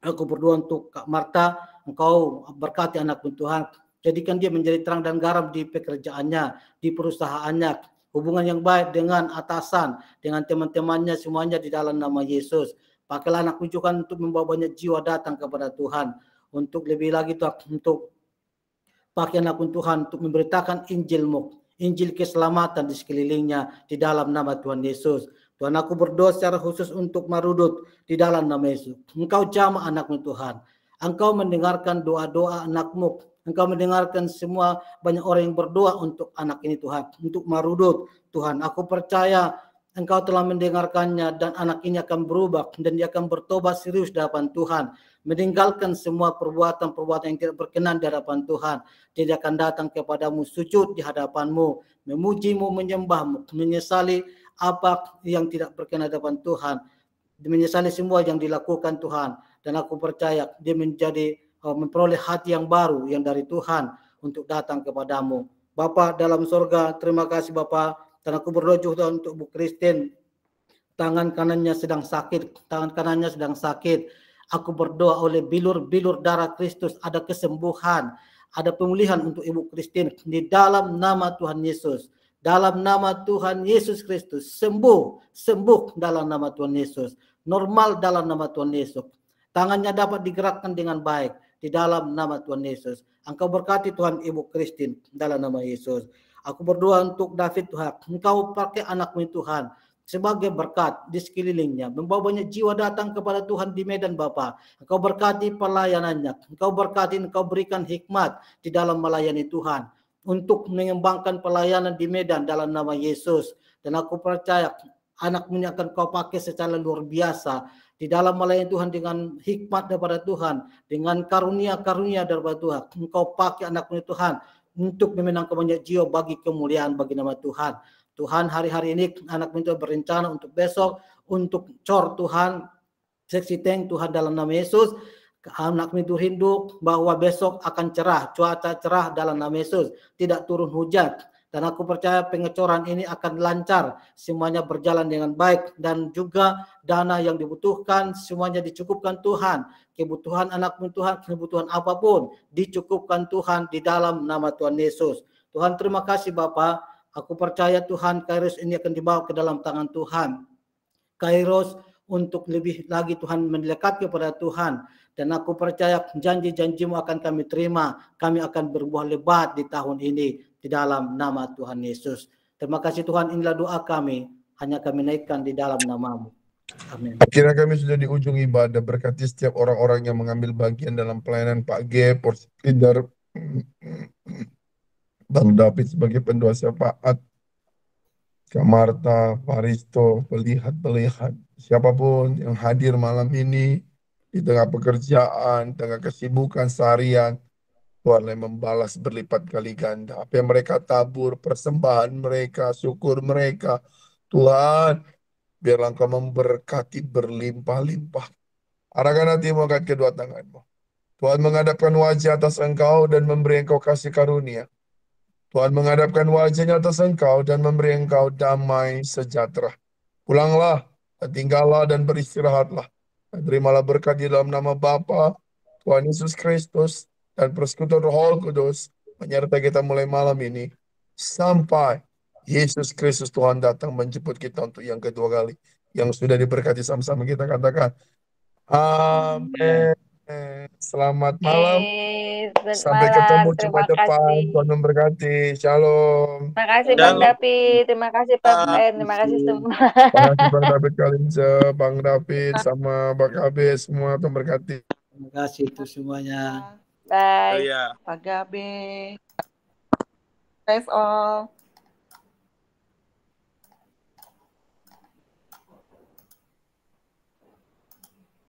Aku berdoa untuk Kak Marta, Engkau berkati anak-Mu Tuhan. Jadikan dia menjadi terang dan garam di pekerjaannya, di perusahaannya. Hubungan yang baik dengan atasan, dengan teman-temannya, semuanya di dalam nama Yesus. Pakailah anak-Mu Tuhan untuk membawa banyak jiwa datang kepada Tuhan. Untuk lebih lagi Tuhan, untuk pakai anak-Mu Tuhan untuk memberitakan Injil-Mu, Injil keselamatan di sekelilingnya di dalam nama Tuhan Yesus. Tuhan, aku berdoa secara khusus untuk Marudut di dalam nama Yesus. Engkau jamah anak-Mu Tuhan. Engkau mendengarkan doa-doa anak-Mu. Engkau mendengarkan semua banyak orang yang berdoa untuk anak ini Tuhan, untuk Marudut. Tuhan, aku percaya Engkau telah mendengarkannya, dan anak ini akan berubah dan dia akan bertobat serius di hadapan Tuhan, meninggalkan semua perbuatan-perbuatan yang tidak berkenan di hadapan Tuhan. Dia akan datang kepadamu, sujud di hadapan-Mu, memuji-Mu, menyembah-Mu, menyesali apa yang tidak berkenan di hadapan Tuhan, menyesali semua yang dilakukan Tuhan. Dan aku percaya dia menjadi memperoleh hati yang baru yang dari Tuhan untuk datang kepadamu. Bapa dalam surga, terima kasih Bapa. Dan aku berdoa juga untuk Bu Christine, tangan kanannya sedang sakit, Aku berdoa oleh bilur-bilur darah Kristus ada kesembuhan, ada pemulihan untuk Ibu Christine di dalam nama Tuhan Yesus. Dalam nama Tuhan Yesus Kristus, sembuh dalam nama Tuhan Yesus, normal dalam nama Tuhan Yesus. Tangannya dapat digerakkan dengan baik di dalam nama Tuhan Yesus. Engkau berkati Tuhan Ibu Christine dalam nama Yesus. Aku berdoa untuk David Tuhan, Engkau pakai anak-Mu Tuhan sebagai berkat di sekelilingnya, membawa banyak jiwa datang kepada Tuhan di Medan Bapa. Engkau berkati pelayanannya, Engkau berkati, Engkau berikan hikmat di dalam melayani Tuhan, untuk mengembangkan pelayanan di Medan dalam nama Yesus. Dan aku percaya anak-Mu akan Kau pakai secara luar biasa di dalam melayani Tuhan dengan hikmat daripada Tuhan, dengan karunia-karunia daripada Tuhan. Engkau pakai anak-Mu Tuhan untuk memenangkan banyak jiwa bagi kemuliaan bagi nama Tuhan. Tuhan, hari-hari ini anak-Mu itu berencana untuk besok, untuk cor Tuhan, seksi tank Tuhan dalam nama Yesus. Anak-Mu itu rindu bahwa besok akan cerah, cuaca cerah dalam nama Yesus, tidak turun hujan. Dan aku percaya pengecoran ini akan lancar, semuanya berjalan dengan baik, dan juga dana yang dibutuhkan semuanya dicukupkan Tuhan. Kebutuhan anak-Mu Tuhan, kebutuhan apapun dicukupkan Tuhan di dalam nama Tuhan Yesus. Tuhan, terima kasih Bapa. Aku percaya Tuhan Kairos ini akan dibawa ke dalam tangan Tuhan. Kairos untuk lebih lagi Tuhan mendekat kepada Tuhan. Dan aku percaya janji-janji-Mu akan kami terima. Kami akan berbuah lebat di tahun ini di dalam nama Tuhan Yesus. Terima kasih Tuhan, inilah doa kami. Hanya kami naikkan di dalam nama-Mu. Amin. Akhirnya kami sudah di ujung ibadah. Berkati setiap orang-orang yang mengambil bagian dalam pelayanan Pak G, Porsi Leader, Bang David sebagai pendoa syafaat, Kak Marta, Pak Risto, pelihat-pelihat, siapapun yang hadir malam ini, di tengah pekerjaan, tengah kesibukan seharian, Tuhanlah yang membalas berlipat kali ganda. Apa yang mereka tabur, persembahan mereka, syukur mereka, Tuhan, biarlah Engkau memberkati berlimpah-limpah. Arahkan hatimu, angkat kedua tanganmu. Tuhan menghadapkan wajah atas engkau dan memberi engkau kasih karunia. Tuhan menghadapkan wajahnya atas engkau dan memberi engkau damai sejahtera. Pulanglah, tinggallah dan beristirahatlah. Dan terimalah berkat di dalam nama Bapa, Tuhan Yesus Kristus, dan persekutuan Roh Kudus menyertai kita mulai malam ini. Sampai Yesus Kristus Tuhan datang menjemput kita untuk yang kedua kali. Yang sudah diberkati sama-sama kita katakan. Amin. Selamat malam. Sampai ketemu Terima Jumat depan. kasih. Tuhan memberkati. Shalom. Terima kasih Bang Shalom. David, terima kasih Pak Ben, terima kasih semua. Terima kasih Bang David Kalince, Bang David sama Bang Abe semua. Tuhan berkati. Terima kasih itu semuanya. Bye. Ya. Pak Gabe. Guys all.